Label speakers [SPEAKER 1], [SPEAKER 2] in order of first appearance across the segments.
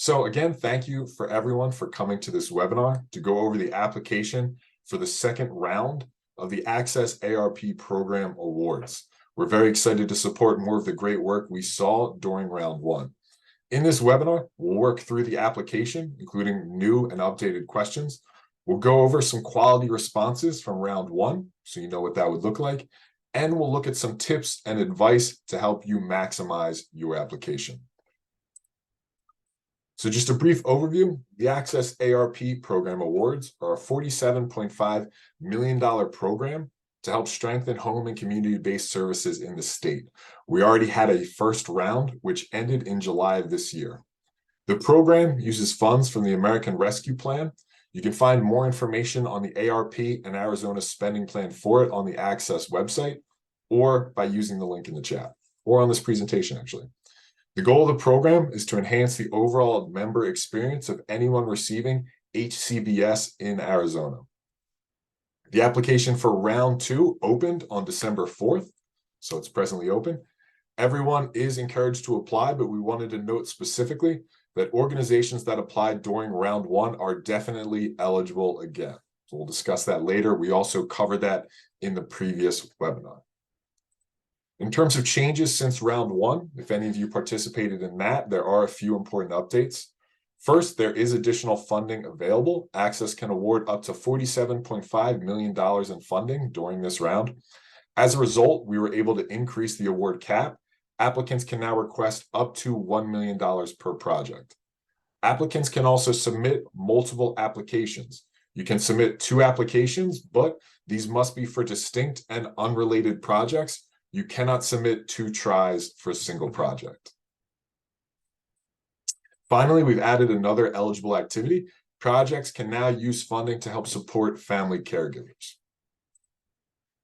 [SPEAKER 1] So again, thank you for everyone for coming to this webinar to go over the application for the second round of the Access ARP Program Awards. We're very excited to support more of the great work we saw during round one. In this webinar, we'll work through the application, including new and updated questions. We'll go over some quality responses from round one, so you know what that would look like, and we'll look at some tips and advice to help you maximize your application. So just a brief overview, the Access ARP Program Awards are a $47.5 million program to help strengthen home and community-based services in the state. We already had a first round, which ended in July of this year. The program uses funds from the American Rescue Plan. You can find more information on the ARP and Arizona spending plan for it on the Access website, or by using the link in the chat, or on this presentation, actually. The goal of the program is to enhance the overall member experience of anyone receiving HCBS in Arizona. The application for round two opened on December 4th, so it's presently open. Everyone is encouraged to apply, but we wanted to note specifically that organizations that applied during round one are definitely eligible again. So we'll discuss that later. We also covered that in the previous webinar. In terms of changes since round one, if any of you participated in that, there are a few important updates. First, there is additional funding available. Access can award up to $47.5 million in funding during this round. As a result, we were able to increase the award cap. Applicants can now request up to $1 million per project. Applicants can also submit multiple applications. You can submit 2 applications, but these must be for distinct and unrelated projects. You cannot submit 2 tries for a single project. Finally, we've added another eligible activity. Projects can now use funding to help support family caregivers.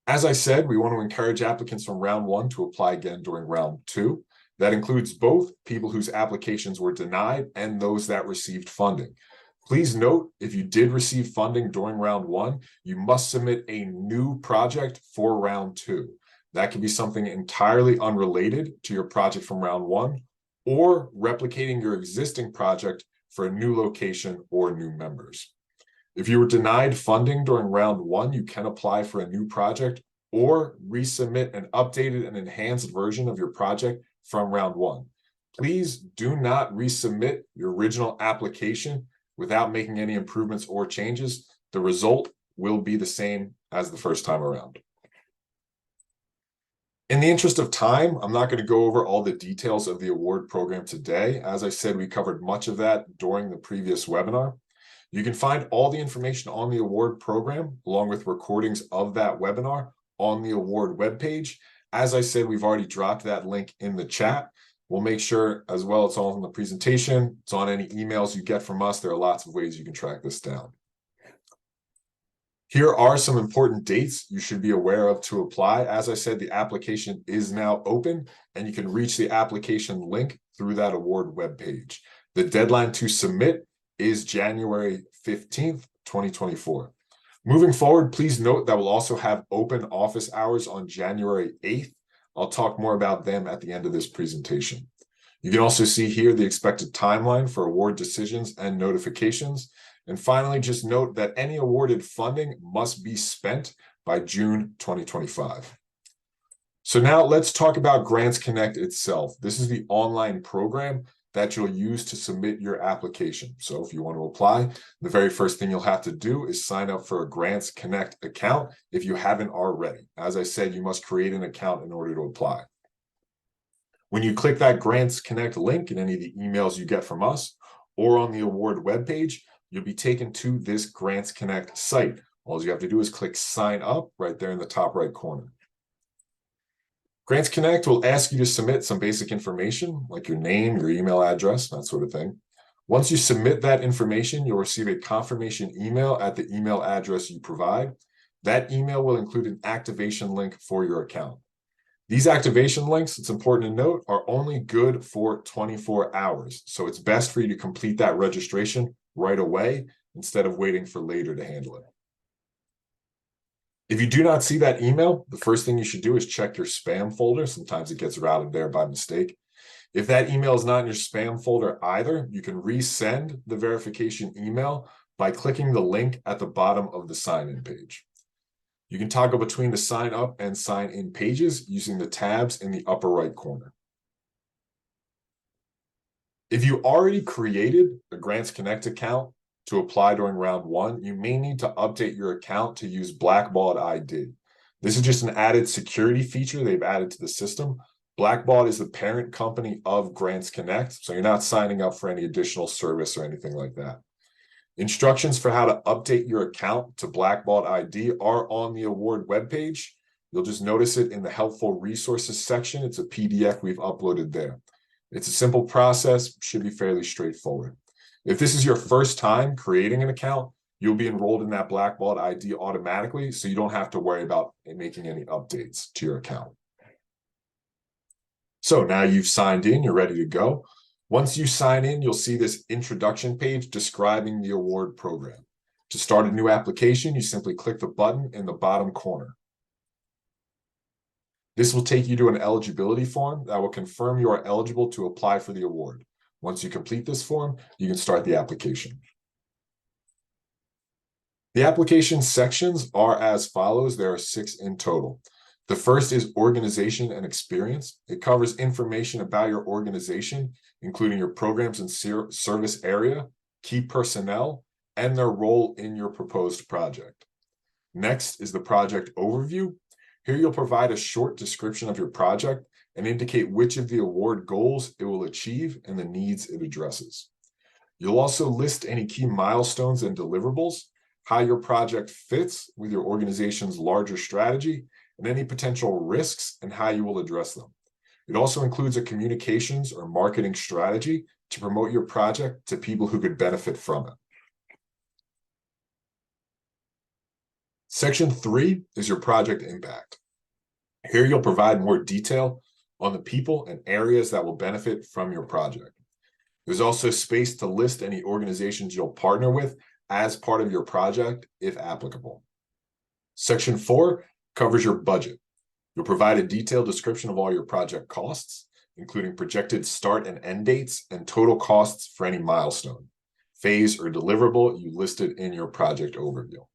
[SPEAKER 1] As I said, we want to encourage applicants from round one to apply again during round two. That includes both people whose applications were denied and those that received funding. Please note, if you did receive funding during round one, you must submit a new project for round two. That could be something entirely unrelated to your project from round one, or replicating your existing project for a new location or new members. If you were denied funding during round one, you can apply for a new project or resubmit an updated and enhanced version of your project from round one. Please do not resubmit your original application without making any improvements or changes. The result will be the same as the first time around. In the interest of time, I'm not going to go over all the details of the award program today. As I said, we covered much of that during the previous webinar. You can find all the information on the award program, along with recordings of that webinar, on the award webpage. As I said, we've already dropped that link in the chat. We'll make sure as well it's all in the presentation. It's on any emails you get from us. There are lots of ways you can track this down. Here are some important dates you should be aware of to apply. As I said, the application is now open, and you can reach the application link through that award webpage. The deadline to submit is January 15th, 2024. Moving forward, please note that we'll also have open office hours on January 8th. I'll talk more about them at the end of this presentation. You can also see here the expected timeline for award decisions and notifications. And finally, just note that any awarded funding must be spent by June 2025. So now let's talk about Grants Connect itself. This is the online program that you'll use to submit your application. So if you want to apply, the very first thing you'll have to do is sign up for a Grants Connect account if you haven't already. As I said, you must create an account in order to apply. When you click that Grants Connect link in any of the emails you get from us or on the award webpage, you'll be taken to this Grants Connect site. All you have to do is click sign up right there in the top right corner. Grants Connect will ask you to submit some basic information like your name, your email address, that sort of thing. Once you submit that information, you'll receive a confirmation email at the email address you provide. That email will include an activation link for your account. These activation links, it's important to note, are only good for 24 hours. So it's best for you to complete that registration right away instead of waiting for later to handle it. If you do not see that email, the first thing you should do is check your spam folder. Sometimes it gets routed there by mistake. If that email is not in your spam folder either, you can resend the verification email by clicking the link at the bottom of the sign-in page. You can toggle between the sign up and sign in pages using the tabs in the upper right corner. If you already created a Grants Connect account to apply during round one, you may need to update your account to use Blackbaud ID. This is just an added security feature they've added to the system. Blackbaud is the parent company of Grants Connect, so you're not signing up for any additional service or anything like that. Instructions for how to update your account to Blackbaud ID are on the award webpage. You'll just notice it in the helpful resources section. It's a PDF we've uploaded there. It's a simple process, should be fairly straightforward. If this is your first time creating an account, you'll be enrolled in that Blackbaud ID automatically, so you don't have to worry about making any updates to your account. So now you've signed in, you're ready to go. Once you sign in, you'll see this introduction page describing the award program. To start a new application, you simply click the button in the bottom corner. This will take you to an eligibility form that will confirm you are eligible to apply for the award. Once you complete this form, you can start the application. The application sections are as follows. There are 6 in total. The first is organization and experience. It covers information about your organization, including your programs and service area, key personnel, and their role in your proposed project. Next is the project overview. Here you'll provide a short description of your project and indicate which of the award goals it will achieve and the needs it addresses. You'll also list any key milestones and deliverables, how your project fits with your organization's larger strategy, and any potential risks and how you will address them. It also includes a communications or marketing strategy to promote your project to people who could benefit from it. Section 3 is your project impact. Here you'll provide more detail on the people and areas that will benefit from your project. There's also space to list any organizations you'll partner with as part of your project, if applicable. Section 4 covers your budget. You'll provide a detailed description of all your project costs, including projected start and end dates and total costs for any milestone, phase, or deliverable you listed in your project overview.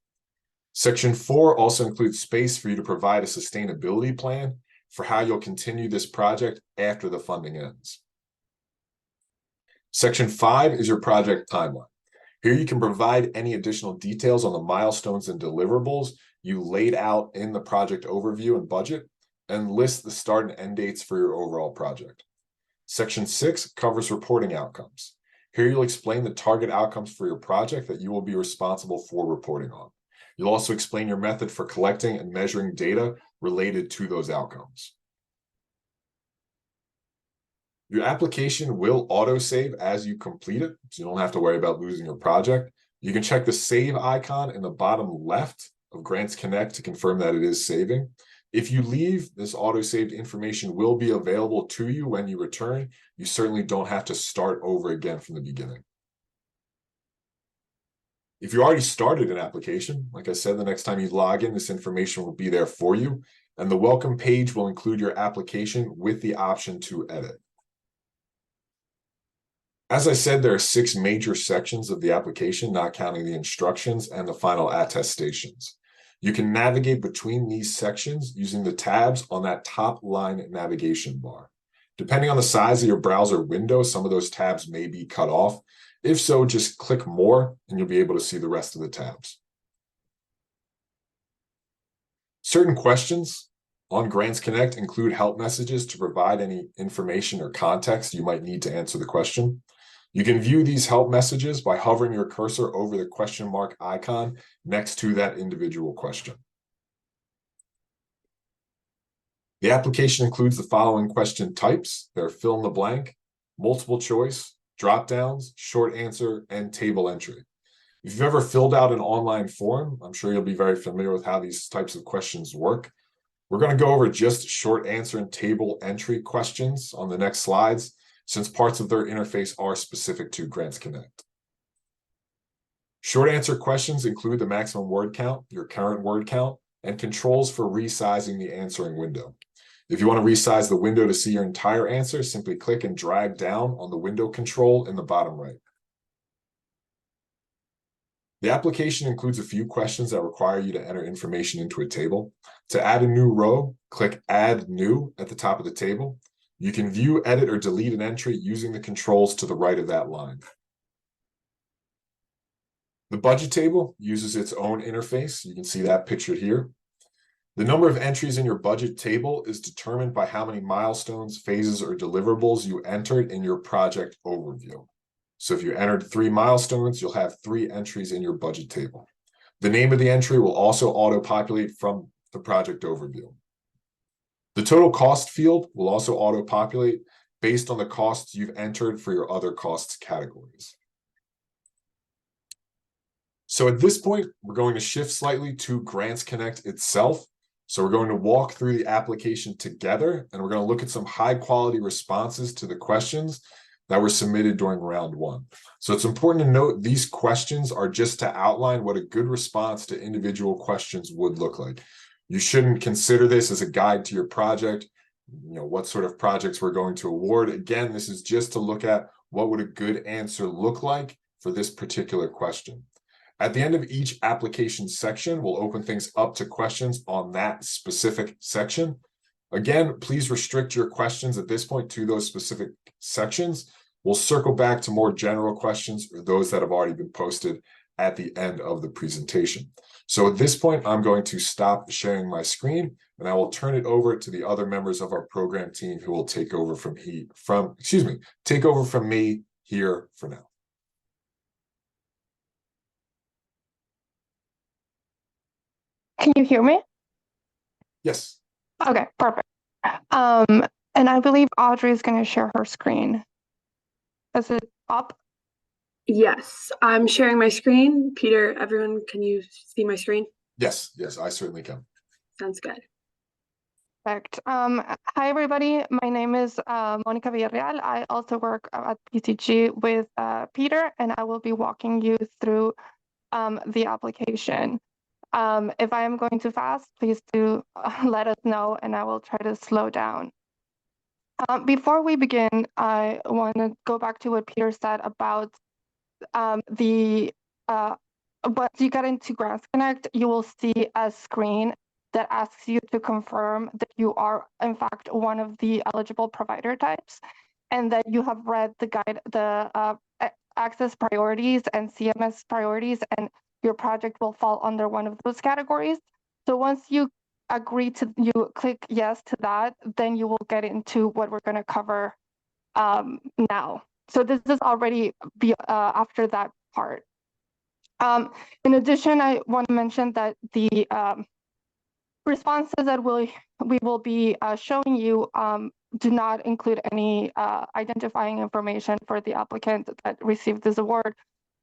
[SPEAKER 1] Section 4 also includes space for you to provide a sustainability plan for how you'll continue this project after the funding ends. Section 5 is your project timeline. Here you can provide any additional details on the milestones and deliverables you laid out in the project overview and budget, and list the start and end dates for your overall project. Section 6 covers reporting outcomes. Here you'll explain the target outcomes for your project that you will be responsible for reporting on. You'll also explain your method for collecting and measuring data related to those outcomes. Your application will autosave as you complete it, so you don't have to worry about losing your project. You can check the save icon in the bottom left of Grants Connect to confirm that it is saving. If you leave, this auto-saved information will be available to you when you return. You certainly don't have to start over again from the beginning. If you already started an application, like I said, the next time you log in, this information will be there for you, and the welcome page will include your application with the option to edit. As I said, there are 6 major sections of the application, not counting the instructions and the final attestations. You can navigate between these sections using the tabs on that top line navigation bar. Depending on the size of your browser window, some of those tabs may be cut off. If so, just click more and you'll be able to see the rest of the tabs. Certain questions on Grants Connect include help messages to provide any information or context you might need to answer the question. You can view these help messages by hovering your cursor over the question mark icon next to that individual question. The application includes the following question types. They're fill in the blank, multiple choice, drop downs, short answer, and table entry. If you've ever filled out an online form, I'm sure you'll be very familiar with how these types of questions work. We're going to go over just short answer and table entry questions on the next slides, since parts of their interface are specific to Grants Connect. Short answer questions include the maximum word count, your current word count, and controls for resizing the answering window. If you want to resize the window to see your entire answer, simply click and drag down on the window control in the bottom right. The application includes a few questions that require you to enter information into a table. To add a new row, click Add New at the top of the table. You can view, edit, or delete an entry using the controls to the right of that line. The budget table uses its own interface. You can see that pictured here. The number of entries in your budget table is determined by how many milestones, phases, or deliverables you entered in your project overview. So if you entered 3 milestones, you'll have 3 entries in your budget table. The name of the entry will also auto-populate from the project overview. The total cost field will also auto-populate based on the costs you've entered for your other costs categories. So at this point, we're going to shift slightly to Grants Connect itself. So we're going to walk through the application together, and we're going to look at some high-quality responses to the questions that were submitted during round 1. So it's important to note these questions are just to outline what a good response to individual questions would look like. You shouldn't consider this as a guide to your project, what sort of projects we're going to award. Again, this is just to look at what would a good answer look like for this particular question. At the end of each application section, we'll open things up to questions on that specific section. Again, please restrict your questions at this point to those specific sections. We'll circle back to more general questions or those that have already been posted at the end of the presentation. So at this point, I'm going to stop sharing my screen, and I will turn it over to the other members of our program team who will take over from me here for now.
[SPEAKER 2] Can you hear me?
[SPEAKER 1] Yes.
[SPEAKER 2] Okay, perfect. And I believe Audrey is going to share her screen. Is it up?
[SPEAKER 3] Yes, I'm sharing my screen. Peter, everyone, can you see my screen?
[SPEAKER 1] Yes, I certainly can.
[SPEAKER 3] Sounds good.
[SPEAKER 2] Perfect. Hi, everybody. My name is Monica Villarreal. I also work at PCG with Peter, and I will be walking you through the application. If I am going too fast, please do let us know, and I will try to slow down. Before we begin, I want to go back to what Peter said about once you get into Grants Connect, you will see a screen that asks you to confirm that you are, in fact, one of the eligible provider types, and that you have read the access priorities and CMS priorities, and your project will fall under one of those categories. So once you you click yes to that, then you will get into what we're going to cover now. So this is already after that part. In addition, I want to mention that the responses that we will be showing you do not include any identifying information for the applicant that received this award.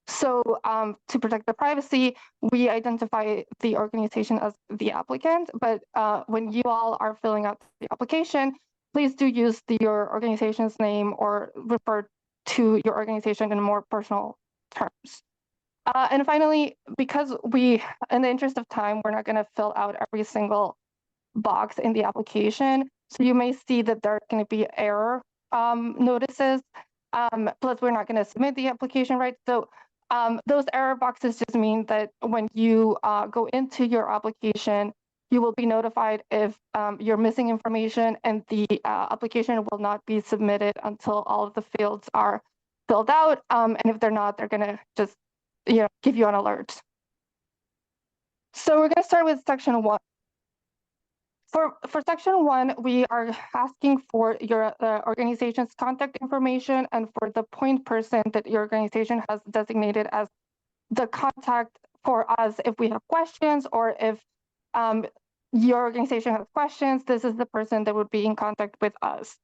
[SPEAKER 2] So to protect the privacy, we identify the organization as the applicant, but when you all are filling out the application, please do use your organization's name or refer to your organization in more personal terms. And finally, because in the interest of time, we're not going to fill out every single box in the application. So you may see that there are going to be error notices. Plus, we're not going to submit the application, right? So those error boxes just mean that when you go into your application, you will be notified if you're missing information, and the application will not be submitted until all of the fields are filled out. And if they're not, they're going to just give you an alert. So we're going to start with section 1. For section 1, we are asking for your organization's contact information and for the point person that your organization has designated as the contact for us if we have questions, or if your organization has questions, this is the person that would be in contact with us.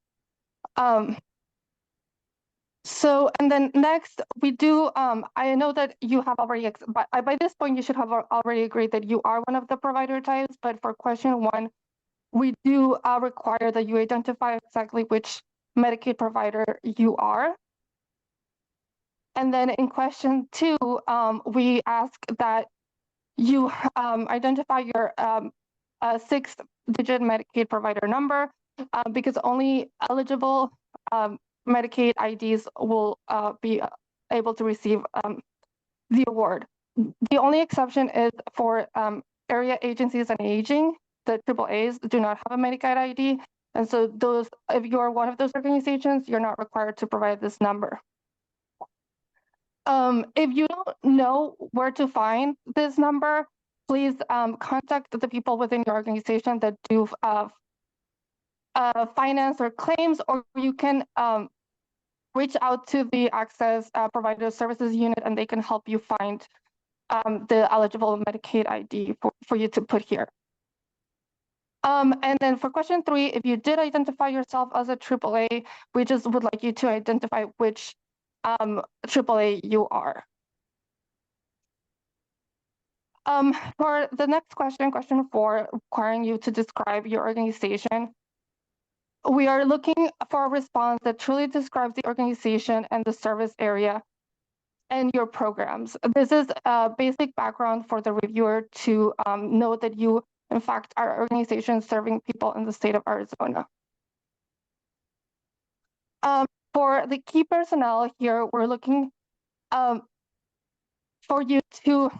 [SPEAKER 2] So, and then next, we do, I know that you have already, by this point, you should have already agreed that you are one of the provider types, but for question 1, we do require that you identify exactly which Medicaid provider you are. And then in question 2, we ask that you identify your 6-digit Medicaid provider number. because only eligible Medicaid IDs will be able to receive the award. The only exception is for area agencies on aging. The AAAs do not have a Medicaid ID. And so those, if you're one of those organizations, you're not required to provide this number. If you don't know where to find this number, please contact the people within your organization that do finance or claims, or you can reach out to the Access Provider Services Unit and they can help you find the eligible Medicaid ID for you to put here. And then for question 3, if you did identify yourself as a AAA, we just would like you to identify which AAA you are. For the next question, question 4, requiring you to describe your organization, we are looking for a response that truly describes the organization and the service area and your programs. This is a basic background for the reviewer to know that you, in fact, are an organization serving people in the state of Arizona. For the key personnel here, we're looking for you to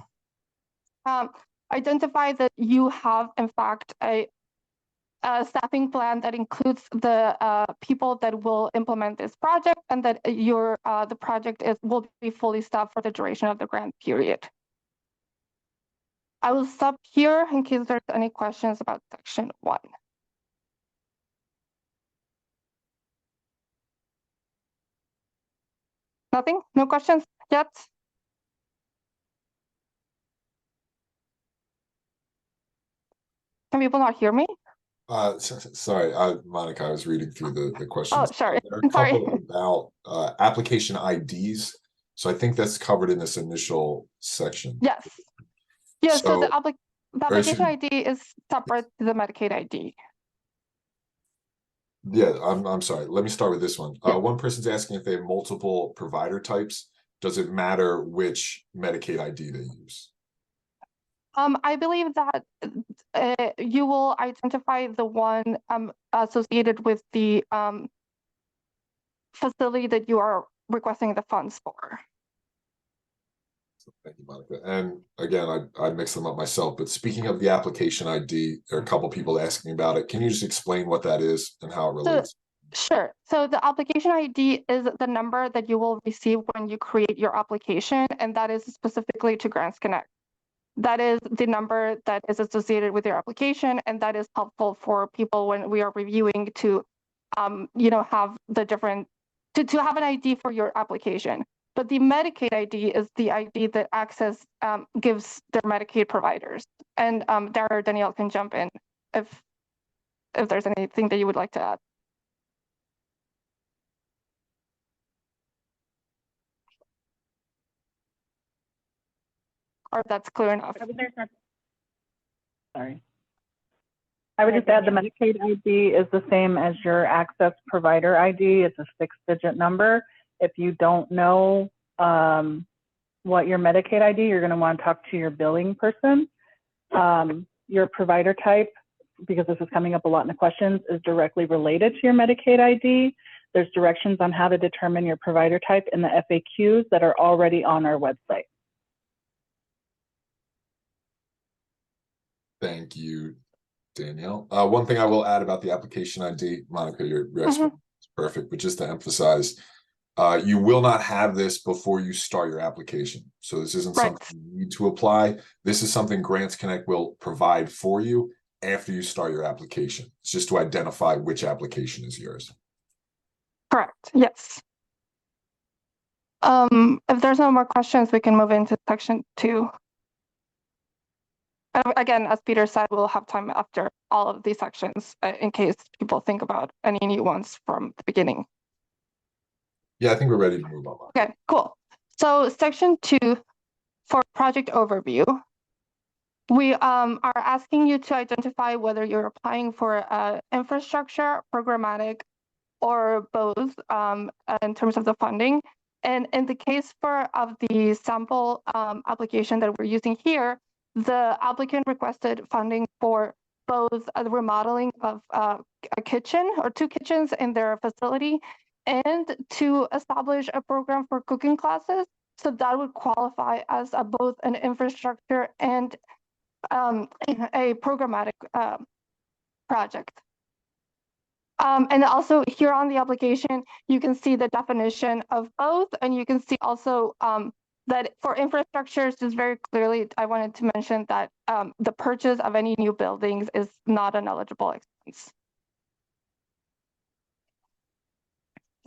[SPEAKER 2] identify that you have, in fact, a staffing plan that includes the people that will implement this project, and that your the project will be fully staffed for the duration of the grant period. I will stop here in case there's any questions about section 1. Nothing? No questions yet? Can people not hear me?
[SPEAKER 1] Sorry, Monica, I was reading through the questions.
[SPEAKER 2] Oh, sorry.
[SPEAKER 1] There are a
[SPEAKER 2] Sorry.
[SPEAKER 1] couple about application IDs. So I think that's covered in this initial section.
[SPEAKER 2] Yes. Yes, so the
[SPEAKER 1] So,
[SPEAKER 2] application ID is separate to the Medicaid ID.
[SPEAKER 1] Yeah, I'm sorry. Let me start with this one.
[SPEAKER 2] Yeah.
[SPEAKER 1] One person's asking if they have multiple provider types. Does it matter which Medicaid ID they use?
[SPEAKER 2] I believe that you will identify the one associated with the facility that you are requesting the funds for.
[SPEAKER 1] Thank you, Monica. And again, I mix them up myself, but speaking of the application ID, there are a couple people asking about it. Can you just explain what that is and how it relates?
[SPEAKER 2] Sure. So the application ID is the number that you will receive when you create your application, and that is specifically to Grants Connect. That is the number that is associated with your application, and that is helpful for people when we are reviewing to, have the different, to have an ID for your application. But the Medicaid ID is the ID that Access gives their Medicaid providers. And Dara or Danielle can jump in if there's anything that you would like to add. Or if that's clear enough.
[SPEAKER 4] Sorry. I would just add the Medicaid ID is the same as your Access Provider ID. It's a 6-digit number. If you don't know what your Medicaid ID, you're going to want to talk to your billing person. Your provider type, because this is coming up a lot in the questions, is directly related to your Medicaid ID. There's directions on how to determine your provider type in the FAQs that are already on our website.
[SPEAKER 1] Thank you, Danielle. One thing I will add about the application ID, Monica, your explanation is perfect, but just to emphasize, you will not have this before you start your application. So this isn't something you need to apply. This is something Grants Connect will provide for you after you start your application. It's just to identify which application is yours.
[SPEAKER 2] Correct. Yes. If there's no more questions, we can move into section 2. And again, as Peter said, we'll have time after all of these sections in case people think about any new ones from the beginning.
[SPEAKER 1] Yeah, I think we're ready to move on.
[SPEAKER 2] Okay, cool. So section 2 for project overview. We are asking you to identify whether you're applying for infrastructure, programmatic, or both in terms of the funding. And in the case of the sample application that we're using here, the applicant requested funding for both the remodeling of a kitchen or 2 kitchens in their facility, and to establish a program for cooking classes. So that would qualify as both an infrastructure and a programmatic project. And also here on the application, you can see the definition of both, and you can see also that for infrastructures, just very clearly, I wanted to mention that the purchase of any new buildings is not an eligible expense.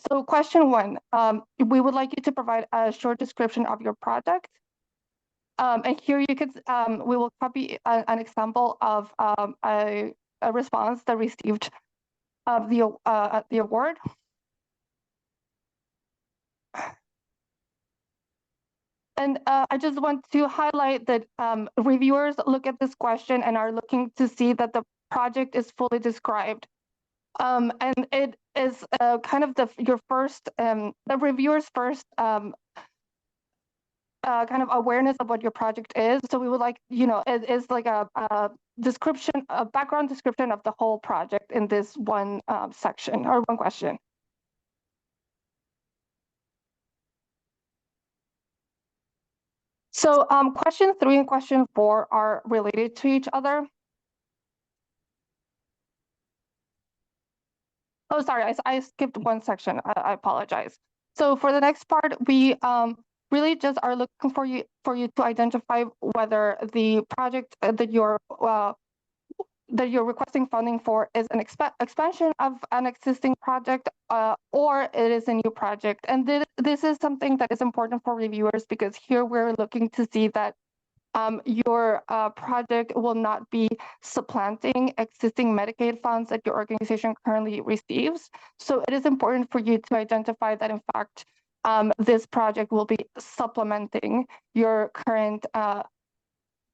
[SPEAKER 2] So question 1, we would like you to provide a short description of your project. And here you could, we will copy an example of a response that received the award. And I just want to highlight that reviewers look at this question and are looking to see that the project is fully described. And it is kind of your first, the reviewer's first kind of awareness of what your project is. So we would like, it is like a description, a background description of the whole project in this one section or one question. So question 3 and question 4 are related to each other. Oh, sorry, I skipped one section. I apologize. So for the next part, we really just are looking for you to identify whether the project that you're requesting funding for is an expansion of an existing project or it is a new project. And this is something that is important for reviewers because here we're looking to see that your project will not be supplanting existing Medicaid funds that your organization currently receives. So it is important for you to identify that, in fact, this project will be supplementing your current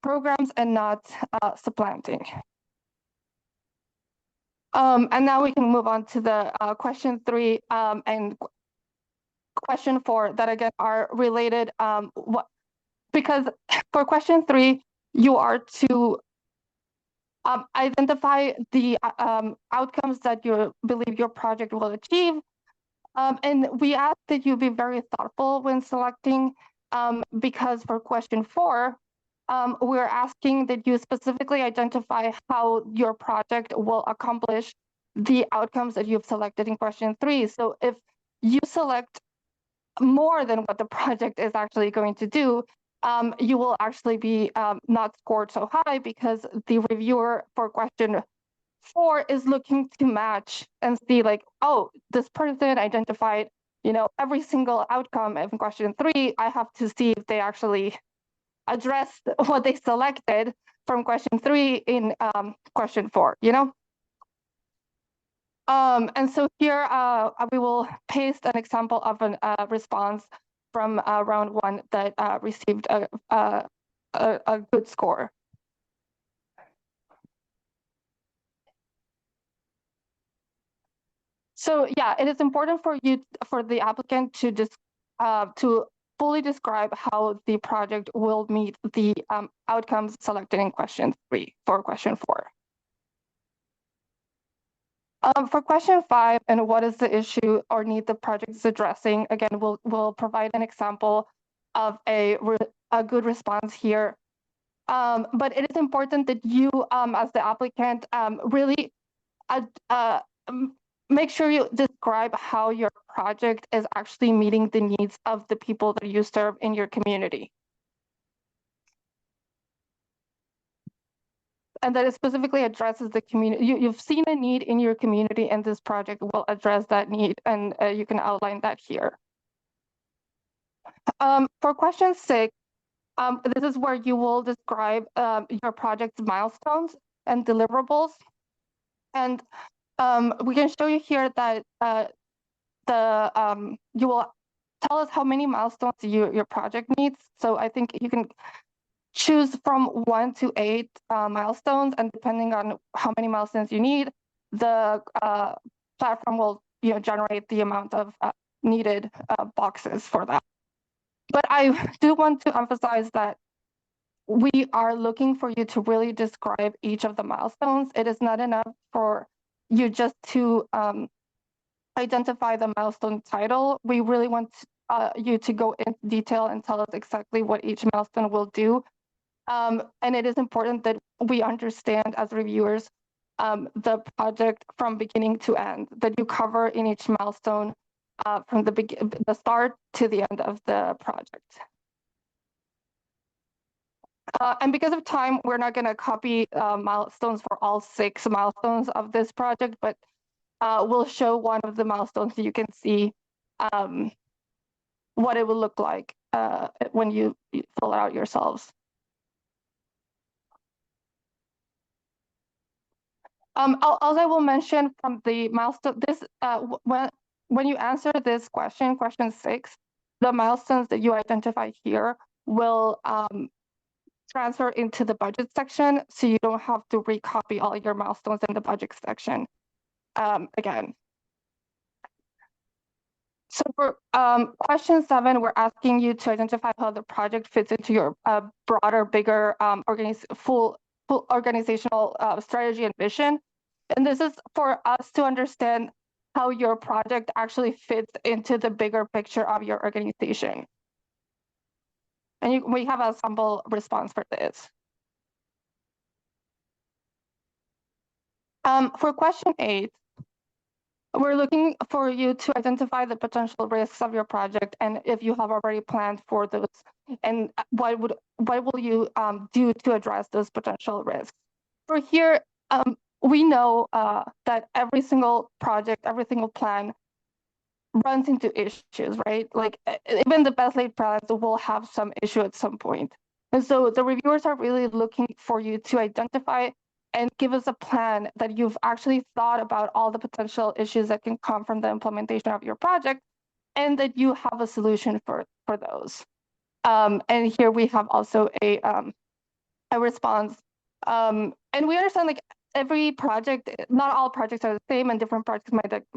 [SPEAKER 2] programs and not supplanting. And now we can move on to the question 3 and question 4 that again are related. Because for question 3, you are to identify the outcomes that you believe your project will achieve. And we ask that you be very thoughtful when selecting, because for question 4, we're asking that you specifically identify how your project will accomplish the outcomes that you've selected in question 3. So if you select more than what the project is actually going to do, you will actually be not scored so high because the reviewer for question 4 is looking to match and see like, oh, this person identified, every single outcome in question 3. I have to see if they actually addressed what they selected from question 3 in question 4, And so here we will paste an example of a response from round 1 that received a good score. So yeah, it is important for the applicant to fully describe how the project will meet the outcomes selected in question 3 for question 4. For question 5, and what is the issue or need the project is addressing? Again, we'll provide an example of a good response here. But it is important that you, as the applicant, really make sure you describe how your project is actually meeting the needs of the people that you serve in your community. And that it specifically addresses the community. You've seen a need in your community, and this project will address that need, and you can outline that here. For question 6, this is where you will describe your project's milestones and deliverables. And we can show you here that you will tell us how many milestones your project needs. So I think you can choose from 1 to 8 milestones, and depending on how many milestones you need, the platform will generate the amount of needed boxes for that. But I do want to emphasize that we are looking for you to really describe each of the milestones. It is not enough for you just to identify the milestone title. We really want you to go into detail and tell us exactly what each milestone will do. And it is important that we understand as reviewers the project from beginning to end, that you cover in each milestone from the start to the end of the project. And because of time, we're not going to copy milestones for all 6 milestones of this project, but we'll show one of the milestones so you can see what it will look like when you fill it out yourselves. Also, I will mention from the milestone, this when you answer this question 6, the milestones that you identify here will transfer into the budget section, so you don't have to recopy all your milestones in the budget section again. So for question 7, we're asking you to identify how the project fits into your broader, bigger full organizational strategy and vision. And this is for us to understand how your project actually fits into the bigger picture of your organization. And we have a sample response for this. For question 8, we're looking for you to identify the potential risks of your project, and if you have already planned for those, and what will you do to address those potential risks. For here, we know that every single project, every single plan runs into issues, right? Like even the best laid plans will have some issue at some point. And so the reviewers are really looking for you to identify and give us a plan that you've actually thought about all the potential issues that can come from the implementation of your project, and that you have a solution for those. And here we have also a response. And we understand like every project, not all projects are the same, and different projects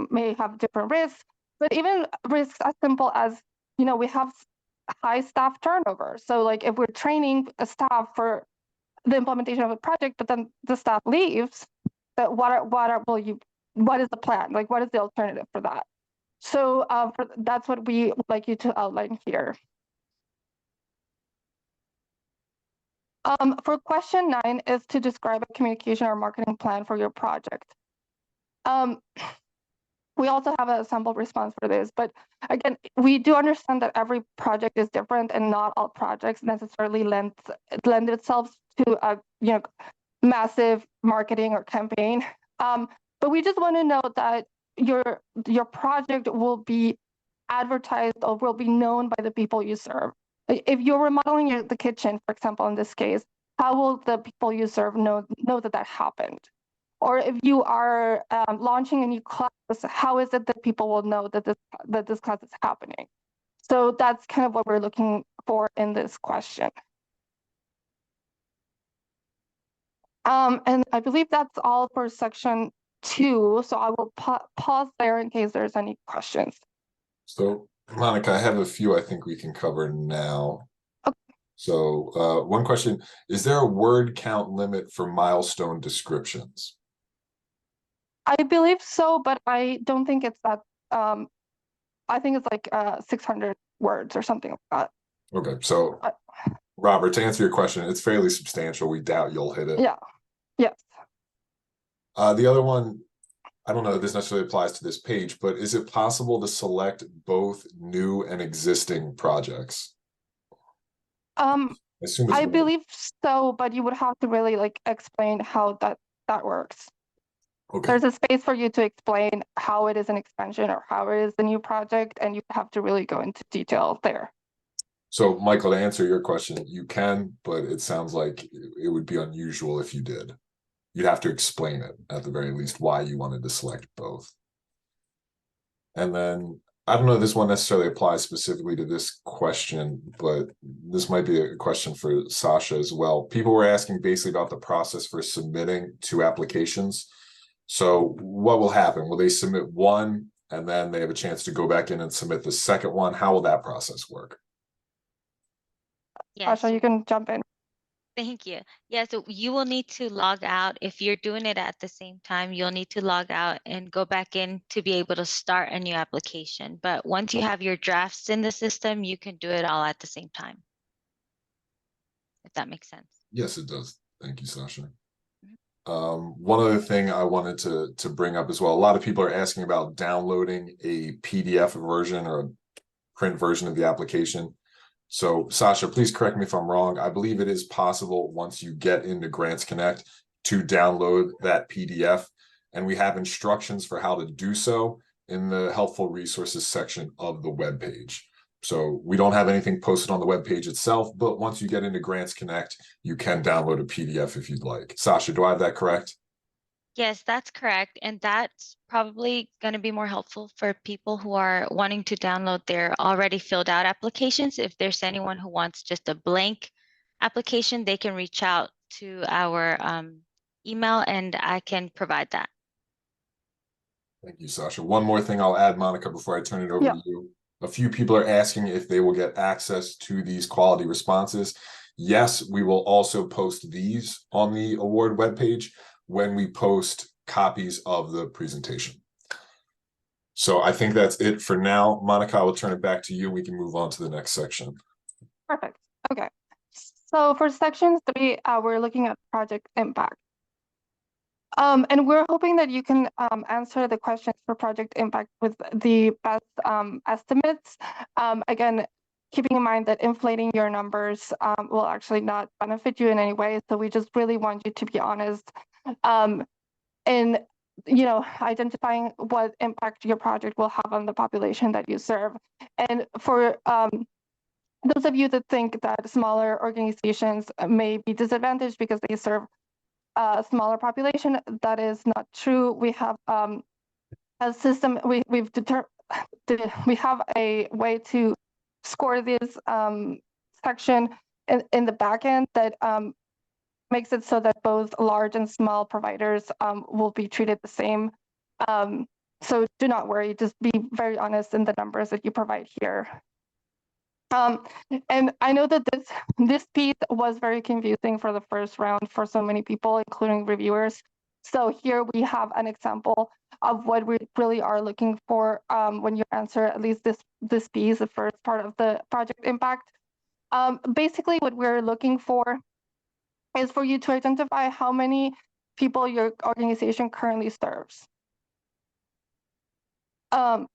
[SPEAKER 2] may have different risks. But even risks as simple as, you know, we have high staff turnover. So like if we're training a staff for the implementation of a project, but then the staff leaves, that what is the plan? Like what is the alternative for that? So that's what we would like you to outline here. For question 9 is to describe a communication or marketing plan for your project. We also have a sample response for this, but again, we do understand that every project is different and not all projects necessarily lend itself to a massive marketing or campaign. But we just want to know that your project will be advertised or will be known by the people you serve. If you're remodeling the kitchen, for example, in this case, how will the people you serve know that happened? Or if you are launching a new class, how is it that people will know that this class is happening? So that's kind of what we're looking for in this question. And I believe that's all for section 2. So I will pause there in case there's any questions.
[SPEAKER 1] So Monica, I have a few I think we can cover now.
[SPEAKER 2] Okay.
[SPEAKER 1] So one question, is there a word count limit for milestone descriptions?
[SPEAKER 2] I believe so, but I don't think it's that. I think it's like 600 words or something like that.
[SPEAKER 1] Okay, so Robert, to answer your question, it's fairly substantial. We doubt you'll hit it.
[SPEAKER 2] Yeah. Yes.
[SPEAKER 1] The other one, I don't know if this necessarily applies to this page, but is it possible to select both new and existing projects?
[SPEAKER 2] I believe so, but you would have to really like explain how that works.
[SPEAKER 1] Okay.
[SPEAKER 2] There's a space for you to explain how it is an expansion or how it is the new project, and you have to really go into detail there.
[SPEAKER 1] So Michael, to answer your question, you can, but it sounds like it would be unusual if you did. You'd have to explain it at the very least why you wanted to select both. And then I don't know if this one necessarily applies specifically to this question, but this might be a question for Sasha as well. People were asking basically about the process for submitting 2 applications. So what will happen? Will they submit one and then they have a chance to go back in and submit the second one? How will that process work?
[SPEAKER 5] Yes.
[SPEAKER 2] Sasha, you can jump in.
[SPEAKER 5] Thank you. Yeah, so you will need to log out. If you're doing it at the same time, you'll need to log out and go back in to be able to start a new application. But once you have your drafts in the system, you can do it all at the same time. If that makes sense.
[SPEAKER 1] Yes, it does. Thank you, Sasha. One other thing I wanted to bring up as well. A lot of people are asking about downloading a PDF version or a print version of the application. So Sasha, please correct me if I'm wrong. I believe it is possible once you get into Grants Connect to download that PDF, and we have instructions for how to do so in the helpful resources section of the webpage. So we don't have anything posted on the webpage itself, but once you get into Grants Connect, you can download a PDF if you'd like. Sasha, do I have that correct?
[SPEAKER 5] Yes, that's correct. And that's probably going to be more helpful for people who are wanting to download their already filled out applications. If there's anyone who wants just a blank application, they can reach out to our email and I can provide that.
[SPEAKER 1] Thank you, Sasha. One more thing I'll add, Monica, before I turn it over
[SPEAKER 2] Yeah.
[SPEAKER 1] to you. A few people are asking if they will get access to these quality responses. Yes, we will also post these on the award webpage when we post copies of the presentation. So I think that's it for now. Monica, I will turn it back to you. We can move on to the next section.
[SPEAKER 2] Perfect. Okay. So for section 3, we're looking at project impact. And we're hoping that you can answer the questions for project impact with the best estimates. Again, keeping in mind that inflating your numbers will actually not benefit you in any way. So we just really want you to be honest in identifying what impact your project will have on the population that you serve. And for those of you that think that smaller organizations may be disadvantaged because they serve a smaller population, that is not true. We have a system. We have a way to score this section in the back end that makes it so that both large and small providers will be treated the same. So do not worry. Just be very honest in the numbers that you provide here. And I know that this piece was very confusing for the first round for so many people, including reviewers. So here we have an example of what we really are looking for when you answer at least this piece, the first part of the project impact. Basically, what we're looking for is for you to identify how many people your organization currently serves. And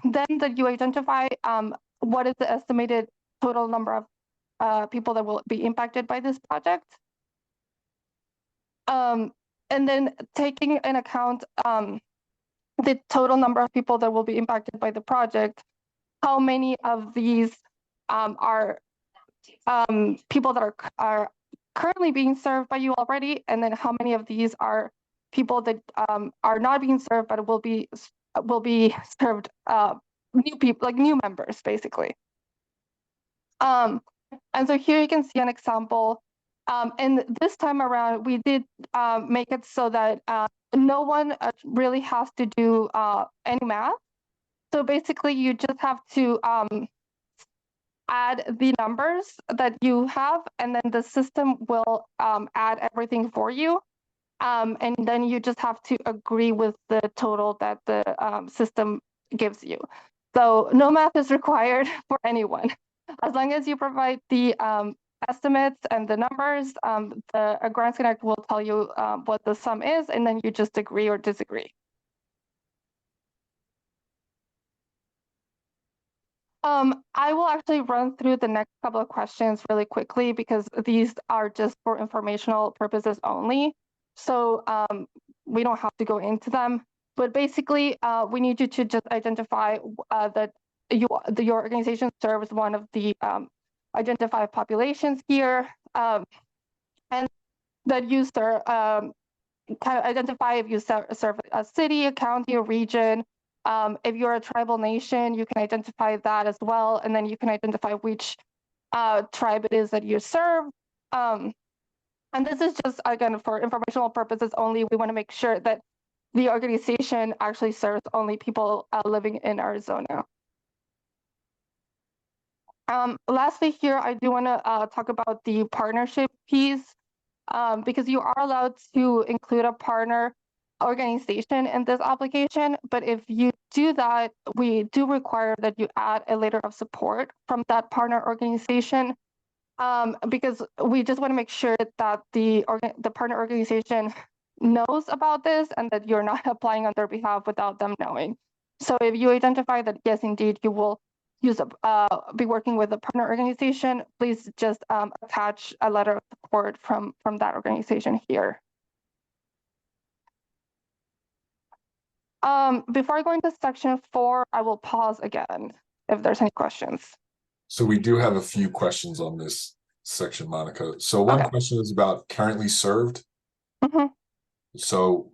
[SPEAKER 2] then that you identify what is the estimated total number of people that will be impacted by this project. And then taking in account the total number of people that will be impacted by the project, how many of these are people that are currently being served by you already, and then how many of these are people that are not being served but will be served new people, like new members, basically. And so here you can see an example. And this time around, we did make it so that no one really has to do any math. So basically, you just have to add the numbers that you have, and then the system will add everything for you. And then you just have to agree with the total that the system gives you. So no math is required for anyone. As long as you provide the estimates and the numbers, the Grants Connect will tell you what the sum is, and then you just agree or disagree. I will actually run through the next couple of questions really quickly because these are just for informational purposes only. So we don't have to go into them. But basically, we need you to just identify that your organization serves one of the identified populations here, and that you serve, kind of identify if you serve a city, a county, a region. If you're a tribal nation, you can identify that as well, and then you can identify which tribe it is that you serve. And this is just, again, for informational purposes only. We want to make sure that the organization actually serves only people living in Arizona. Lastly here, I do want to talk about the partnership piece, because you are allowed to include a partner organization in this application. But if you do that, we do require that you add a letter of support from that partner organization, because we just want to make sure that the partner organization knows about this and that you're not applying on their behalf without them knowing. So if you identify that, yes, indeed, you will be working with a partner organization, please just attach a letter of support from that organization here. Before I go into section 4, I will pause again if there's any questions.
[SPEAKER 1] So we do have a few questions on this section, Monica. So one
[SPEAKER 2] Okay.
[SPEAKER 1] question is about currently served.
[SPEAKER 2] Mhm.
[SPEAKER 1] So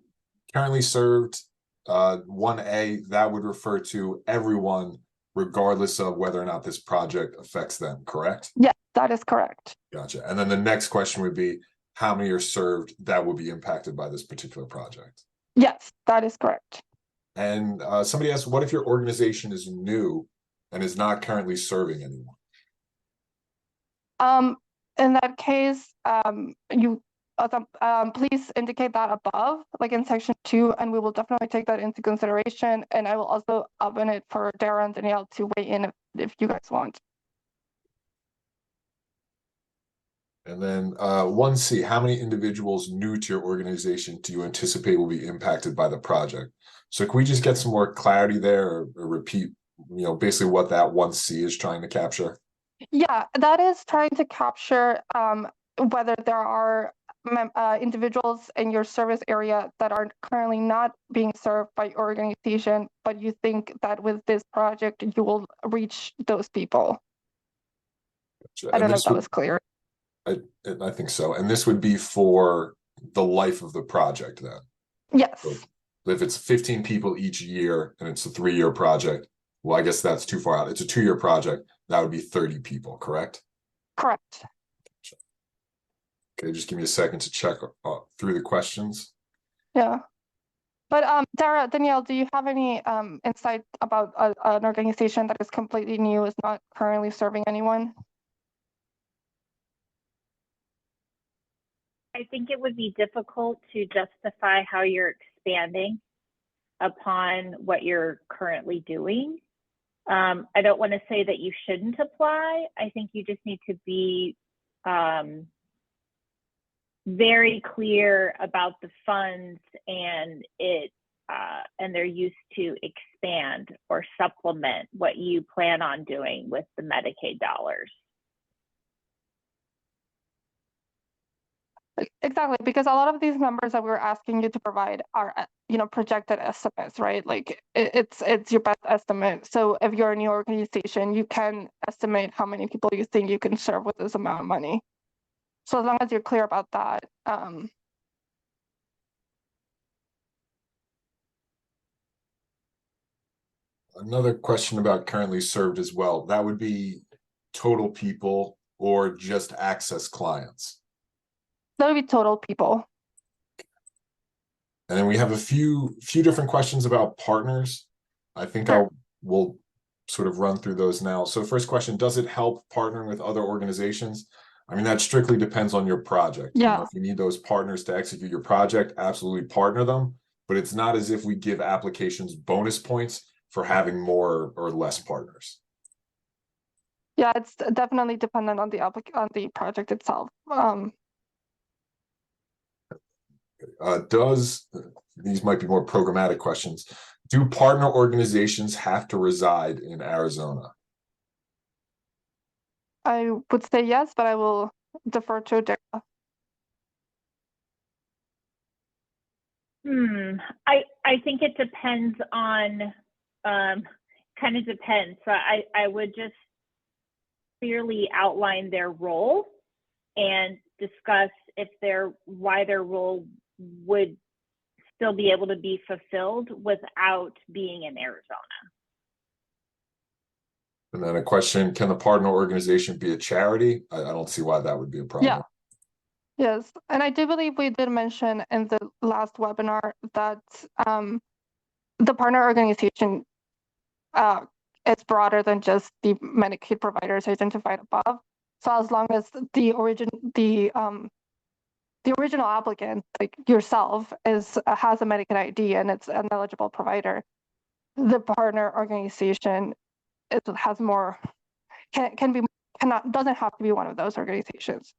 [SPEAKER 1] currently served, 1A, that would refer to everyone, regardless of whether or not this project affects them, correct?
[SPEAKER 2] Yeah, that is correct.
[SPEAKER 1] Gotcha. And then the next question would be, how many are served that will be impacted by this particular project?
[SPEAKER 2] Yes, that is correct.
[SPEAKER 1] And somebody asked, what if your organization is new and is not currently serving anyone?
[SPEAKER 2] In that case, you please indicate that above, like in section 2, and we will definitely take that into consideration. And I will also open it for Dara and Danielle to weigh in if you guys want.
[SPEAKER 1] And then 1C, how many individuals new to your organization do you anticipate will be impacted by the project? So can we just get some more clarity there, or repeat, basically what that 1C is trying to capture?
[SPEAKER 2] Yeah, that is trying to capture whether there are individuals in your service area that are currently not being served by your organization, but you think that with this project you will reach those people.
[SPEAKER 1] Gotcha.
[SPEAKER 2] I don't know if that was clear.
[SPEAKER 1] I think so. And this would be for the life of the project then?
[SPEAKER 2] Yes.
[SPEAKER 1] So if it's 15 people each year and it's a 3-year project, well, I guess that's too far out. It's a 2-year project. That would be 30 people, correct?
[SPEAKER 2] Correct.
[SPEAKER 1] Okay, just give me a second to check through the questions.
[SPEAKER 2] Yeah. But Dara, Danielle, do you have any insight about an organization that is completely new, is not currently serving anyone?
[SPEAKER 6] I think it would be difficult to justify how you're expanding upon what you're currently doing. I don't want to say that you shouldn't apply. I think you just need to be very clear about the funds and their use to expand or supplement what you plan on doing with the Medicaid dollars.
[SPEAKER 2] Exactly, because a lot of these numbers that we're asking you to provide are, projected estimates, right? Like it's your best estimate. So if you're a new organization, you can estimate how many people you think you can serve with this amount of money. So as long as you're clear about that.
[SPEAKER 1] Another question about currently served as well. That would be total people or just access clients?
[SPEAKER 2] That would be total people.
[SPEAKER 1] And then we have a few different questions about partners. I think
[SPEAKER 2] Sure.
[SPEAKER 1] we'll sort of run through those now. So first question, does it help partnering with other organizations? I mean, that strictly depends on your project.
[SPEAKER 2] Yeah.
[SPEAKER 1] If you need those partners to execute your project, absolutely partner them. But it's not as if we give applications bonus points for having more or less partners.
[SPEAKER 2] Yeah, it's definitely dependent on the project itself.
[SPEAKER 1] These might be more programmatic questions. Do partner organizations have to reside in Arizona?
[SPEAKER 2] I would say yes, but I will defer to Dara.
[SPEAKER 6] I think it depends on, kind of depends. So I would just clearly outline their role and discuss why their role would still be able to be fulfilled without being in Arizona.
[SPEAKER 1] And then a question, can the partner organization be a charity? I don't see why that would be a problem.
[SPEAKER 2] Yeah. Yes, and I do believe we did mention in the last webinar that the partner organization is broader than just the Medicaid providers identified above. So as long as the original applicant, like yourself, has a Medicaid ID and it's an eligible provider, the partner organization has more, doesn't have to be one of those organizations.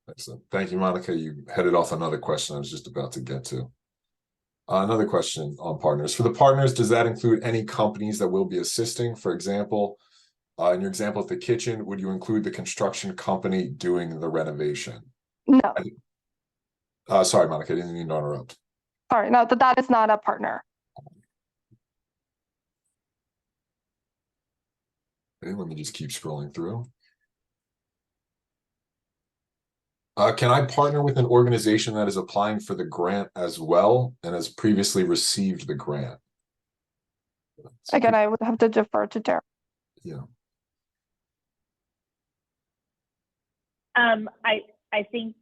[SPEAKER 1] Excellent. Thank you, Monica. You headed off another question I was just about to get to. Another question on partners. For the partners, does that include any companies that will be assisting? For example, in your example of the kitchen, would you include the construction company doing the renovation?
[SPEAKER 2] No.
[SPEAKER 1] Sorry, Monica, I didn't mean to interrupt.
[SPEAKER 2] Sorry, no, that is not a partner.
[SPEAKER 1] Okay, let me just keep scrolling through. Can I partner with an organization that is applying for the grant as well and has previously received the grant?
[SPEAKER 2] Again, I would have to defer to Derek.
[SPEAKER 1] Yeah.
[SPEAKER 6] I think,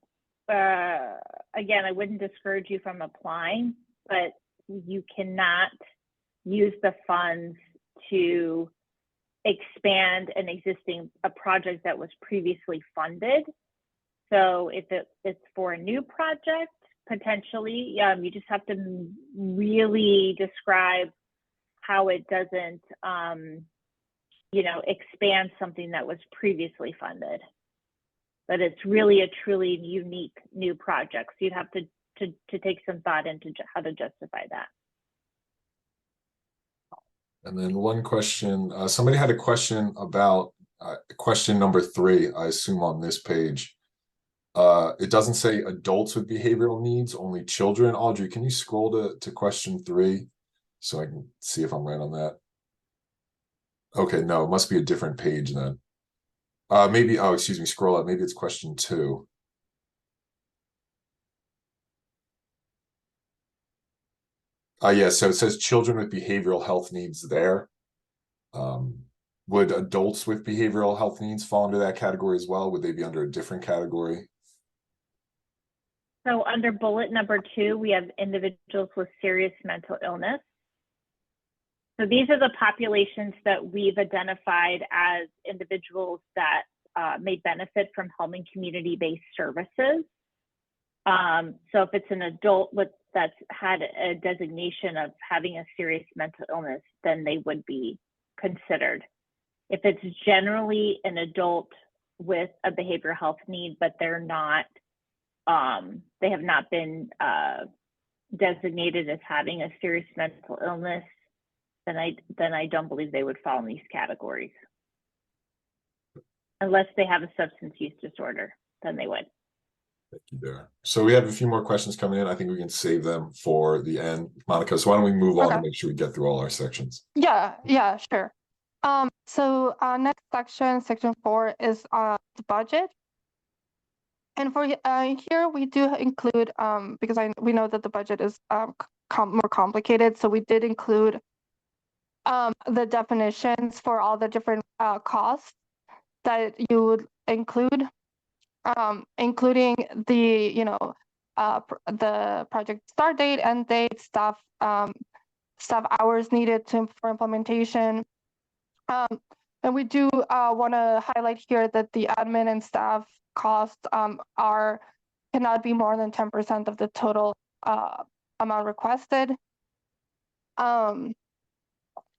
[SPEAKER 6] again, I wouldn't discourage you from applying, but you cannot use the funds to expand a project that was previously funded. So if it's for a new project, potentially, you just have to really describe how it doesn't, expand something that was previously funded. But it's really a truly unique new project. So you'd have to take some thought into how to justify that.
[SPEAKER 1] And then one question, somebody had a question about question number 3, I assume on this page. It doesn't say adults with behavioral needs, only children. Audrey, can you scroll to question 3 so I can see if I'm right on that? Okay, no, it must be a different page then. Maybe, oh, excuse me, scroll up. Maybe it's question 2. Yeah, so it says children with behavioral health needs there. Would adults with behavioral health needs fall under that category as well? Would they be under a different category?
[SPEAKER 6] So under bullet number 2, we have individuals with serious mental illness. So these are the populations that we've identified as individuals that may benefit from home and community-based services. So if it's an adult that's had a designation of having a serious mental illness, then they would be considered. If it's generally an adult with a behavioral health need, but they're not, they have not been designated as having a serious mental illness, then I don't believe they would fall in these categories. Unless they have a substance use disorder, then they would.
[SPEAKER 1] Thank you there. So we have a few more questions coming in. I think we can save them for the end, Monica. So why don't we move on to make sure we get through all our sections?
[SPEAKER 2] Yeah, sure. So next section 4 is the budget. And for here we do include, because we know that the budget is more complicated, so we did include the definitions for all the different costs that you would include, including the the project start date, end date, staff hours needed for implementation. And we do want to highlight here that the admin and staff costs cannot be more than 10% of the total amount requested.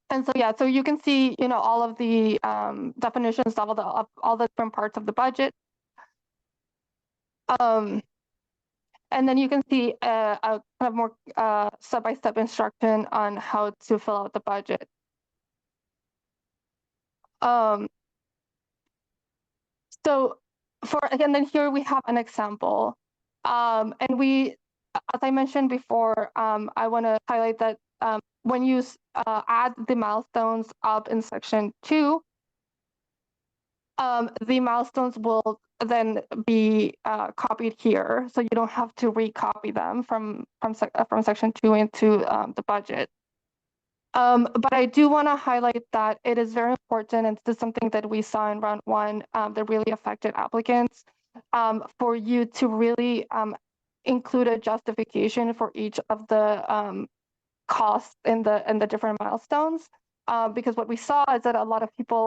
[SPEAKER 2] And so so you can see all of the definitions of all the different parts of the budget. And then you can see a kind of more step-by-step instruction on how to fill out the budget. So again, then here we have an example. And as I mentioned before, I want to highlight that when you add the milestones up in section 2, the milestones will then be copied here, so you don't have to recopy them from section 2 into the budget. But I do want to highlight that it is very important, and this is something that we saw in round 1 that really affected applicants, for you to really include a justification for each of the costs in the different milestones. because what we saw is that a lot of people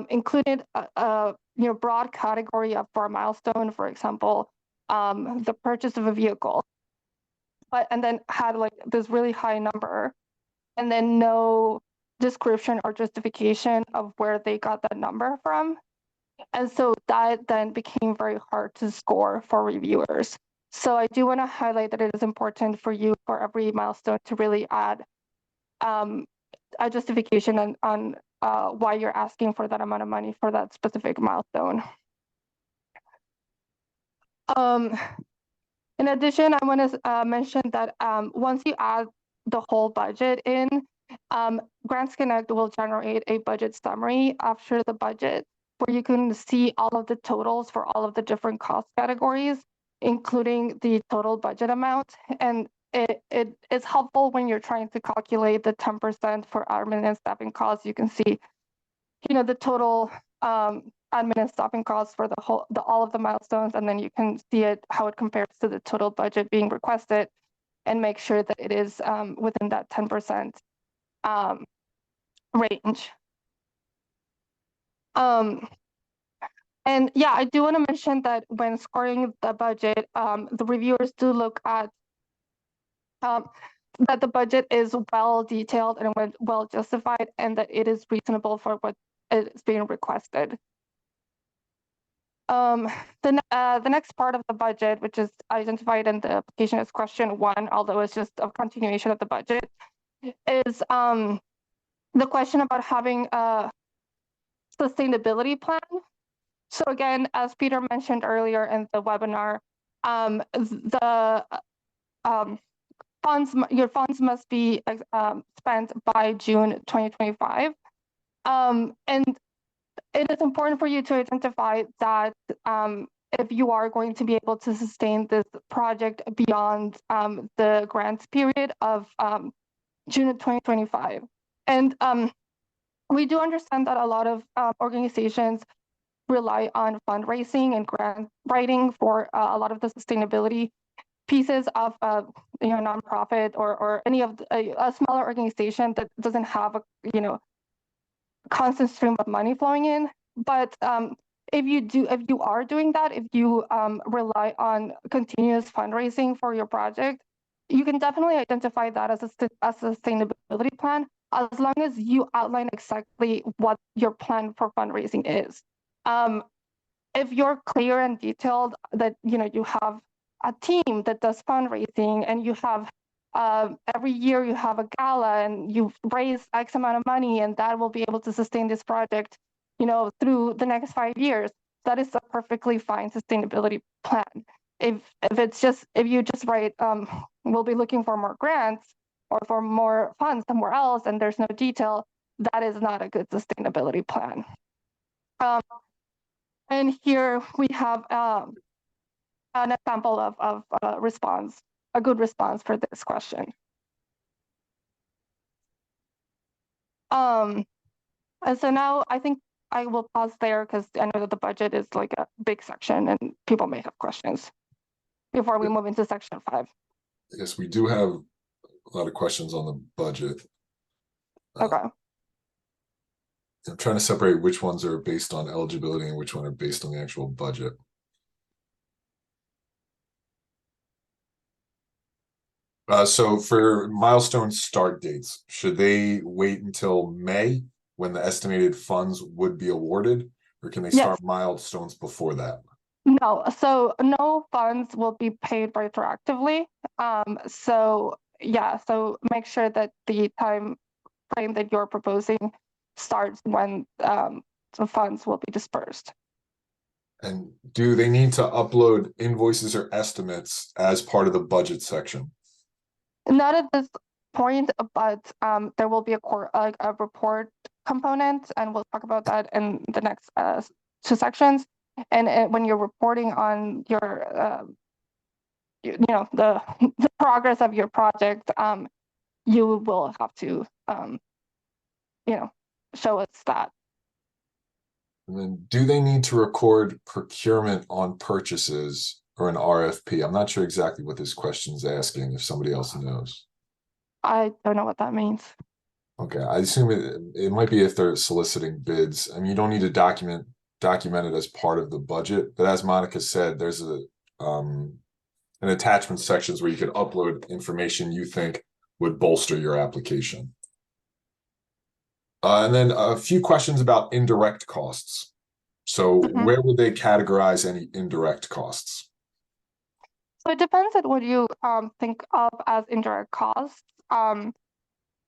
[SPEAKER 2] included a broad category of for a milestone, for example, the purchase of a vehicle, and then had like this really high number, and then no description or justification of where they got that number from. And so that then became very hard to score for reviewers. So I do want to highlight that it is important for you for every milestone to really add a justification on why you're asking for that amount of money for that specific milestone. In addition, I want to mention that once you add the whole budget in, Grants Connect will generate a budget summary after the budget, where you can see all of the totals for all of the different cost categories, including the total budget amount. And it is helpful when you're trying to calculate the 10% for admin and staffing costs. You can see, the total admin and staffing costs for all of the milestones, and then you can see how it compares to the total budget being requested, and make sure that it is within that 10% range. And yeah, I do want to mention that when scoring the budget, the reviewers do look at that the budget is well detailed and well justified, and that it is reasonable for what is being requested. The next part of the budget, which is identified in the application as question 1, although it's just a continuation of the budget, is the question about having a sustainability plan. So again, as Peter mentioned earlier in the webinar, your funds must be spent by June 2025. And it is important for you to identify that if you are going to be able to sustain this project beyond the grants period of June of 2025. And we do understand that a lot of organizations rely on fundraising and grant writing for a lot of the sustainability pieces of nonprofit or any of a smaller organization that doesn't have a constant stream of money flowing in. But if you are doing that, if you rely on continuous fundraising for your project, you can definitely identify that as a sustainability plan, as long as you outline exactly what your plan for fundraising is. If you're clear and detailed that you have a team that does fundraising, and you have every year you have a gala and you've raised X amount of money, and that will be able to sustain this project through the next 5 years, that is a perfectly fine sustainability plan. If you just write we'll be looking for more grants or for more funds somewhere else, and there's no detail, that is not a good sustainability plan. And here we have an example of a good response for this question. And so now I think I will pause there, because I know that the budget is like a big section and people may have questions before we move into section 5.
[SPEAKER 1] Yes, we do have a lot of questions on the budget.
[SPEAKER 2] Okay.
[SPEAKER 1] I'm trying to separate which ones are based on eligibility and which one are based on the actual budget. So for milestone start dates, should they wait until May when the estimated funds would be awarded, or can they start milestones before that?
[SPEAKER 2] No, so no funds will be paid retroactively. So make sure that the time frame that you're proposing starts when the funds will be dispersed.
[SPEAKER 1] And do they need to upload invoices or estimates as part of the budget section?
[SPEAKER 2] Not at this point, but there will be a report component, and we'll talk about that in the next 2 sections. And when you're reporting on your, the progress of your project, you will have to, show us that.
[SPEAKER 1] And then do they need to record procurement on purchases or an RFP? I'm not sure exactly what this question is asking, if somebody else knows.
[SPEAKER 2] I don't know what that means.
[SPEAKER 1] Okay, I assume it might be if they're soliciting bids. I mean, you don't need to document it as part of the budget, but as Monica said, there's an attachment sections where you can upload information you think would bolster your application. And then a few questions about indirect costs. So where would they categorize any indirect costs?
[SPEAKER 2] So it depends on what you think of as indirect costs.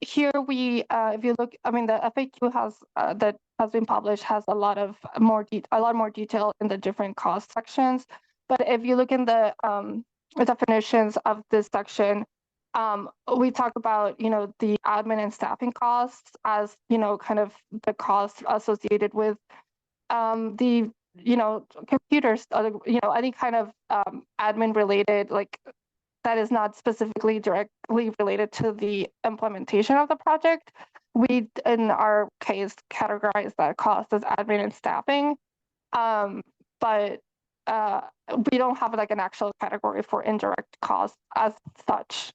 [SPEAKER 2] Here we, if you look, I mean, the FAQ has that has been published has a lot more detail in the different cost sections. But if you look in the definitions of this section, we talk about, the admin and staffing costs as, kind of the costs associated with the, computers, any kind of admin related, like that is not specifically directly related to the implementation of the project. We, in our case, categorize that cost as admin and staffing, but we don't have like an actual category for indirect costs as such.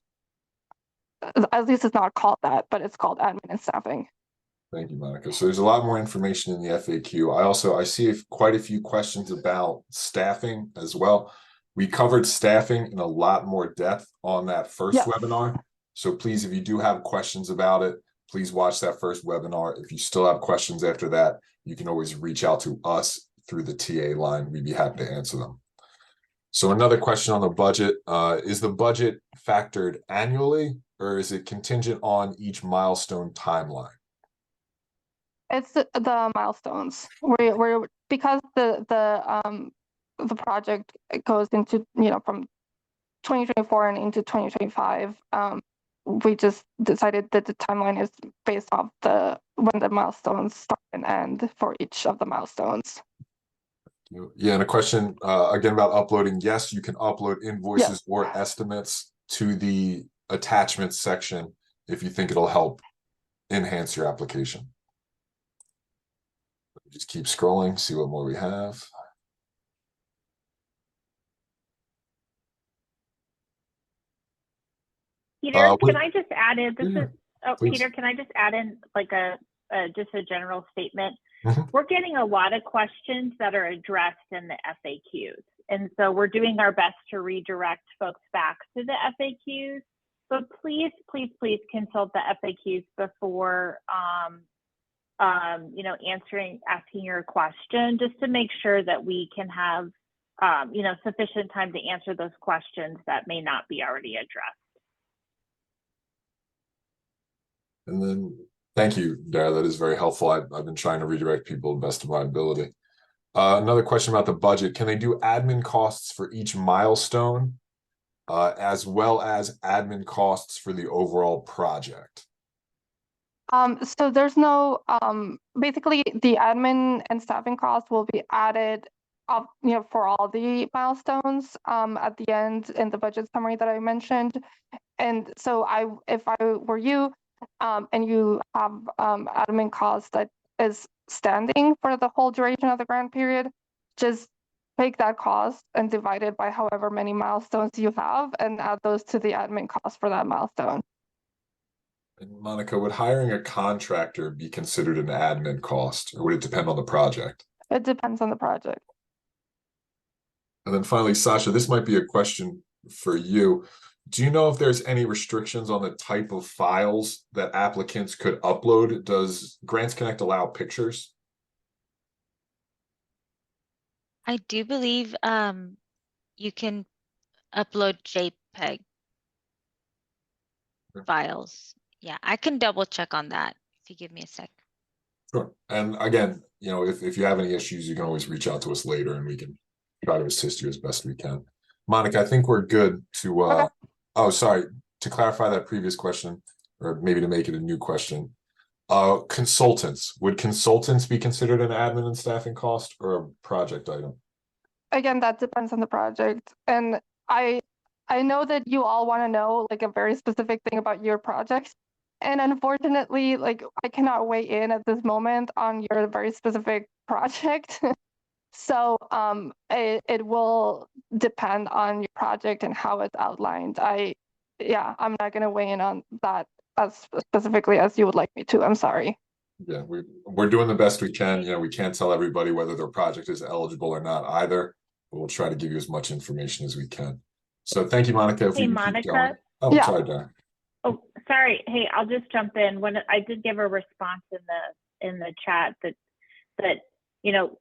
[SPEAKER 2] At least it's not called that, but it's called admin and staffing.
[SPEAKER 1] Thank you, Monica. So there's a lot more information in the FAQ. I see quite a few questions about staffing as well. We covered staffing in a lot more depth on that first webinar. So please, if you do have questions about it, please watch that first webinar. If you still have questions after that, you can always reach out to us through the TA line. We'd be happy to answer them. So another question on the budget, is the budget factored annually or is it contingent on each milestone timeline?
[SPEAKER 2] It's the milestones. We're because the project goes into, from 2024 and into 2025. We just decided that the timeline is based off when the milestones start and end for each of the milestones.
[SPEAKER 1] Yeah, and a question again about uploading. Yes, you can upload invoices or estimates to the attachments section if you think it'll help enhance your application. Just keep scrolling, see what more we have.
[SPEAKER 6] Peter, can I just add in?
[SPEAKER 1] Please.
[SPEAKER 6] Peter, can I just add in like just a general statement?
[SPEAKER 1] Mm-hmm.
[SPEAKER 6] We're getting a lot of questions that are addressed in the FAQs, and so we're doing our best to redirect folks back to the FAQs. But please, please, please consult the FAQs before asking your question, just to make sure that we can have sufficient time to answer those questions that may not be already addressed.
[SPEAKER 1] And then, thank you, Dara. That is very helpful. I've been trying to redirect people to the best of my ability. Another question about the budget. Can they do admin costs for each milestone, as well as admin costs for the overall project?
[SPEAKER 2] So there's no, basically the admin and staffing costs will be added up, for all the milestones at the end in the budget summary that I mentioned. And so if I were you, and you have admin costs that is standing for the whole duration of the grant period, just take that cost and divide it by however many milestones you have and add those to the admin cost for that milestone.
[SPEAKER 1] And Monica, would hiring a contractor be considered an admin cost, or would it depend on the project?
[SPEAKER 2] It depends on the project.
[SPEAKER 1] And then finally, Sasha, this might be a question for you. Do you know if there's any restrictions on the type of files that applicants could upload? Does Grants Connect allow pictures?
[SPEAKER 5] I do believe you can upload JPEG files. Yeah, I can double check on that if you give me a sec.
[SPEAKER 1] Sure. And again, if you have any issues, you can always reach out to us later and we can try to assist you as best we can. Monica, I think we're good to
[SPEAKER 2] Okay.
[SPEAKER 1] Oh, sorry, to clarify that previous question, or maybe to make it a new question. Consultants, would consultants be considered an admin and staffing cost or a project item?
[SPEAKER 2] Again, that depends on the project. And I know that you all want to know like a very specific thing about your project. And unfortunately, like I cannot weigh in at this moment on your very specific project. So it will depend on your project and how it's outlined. I'm not going to weigh in on that as specifically as you would like me to. I'm sorry.
[SPEAKER 1] Yeah, we're doing the best we can. You know, we can't tell everybody whether their project is eligible or not either, but we'll try to give you as much information as we can. So thank you, Monica. If
[SPEAKER 6] Hey,
[SPEAKER 1] we can keep going.
[SPEAKER 6] Monica.
[SPEAKER 1] Oh,
[SPEAKER 2] Yeah.
[SPEAKER 1] sorry, Darren.
[SPEAKER 6] Oh, sorry. Hey, I'll just jump in. When I did give a response in the chat that you know,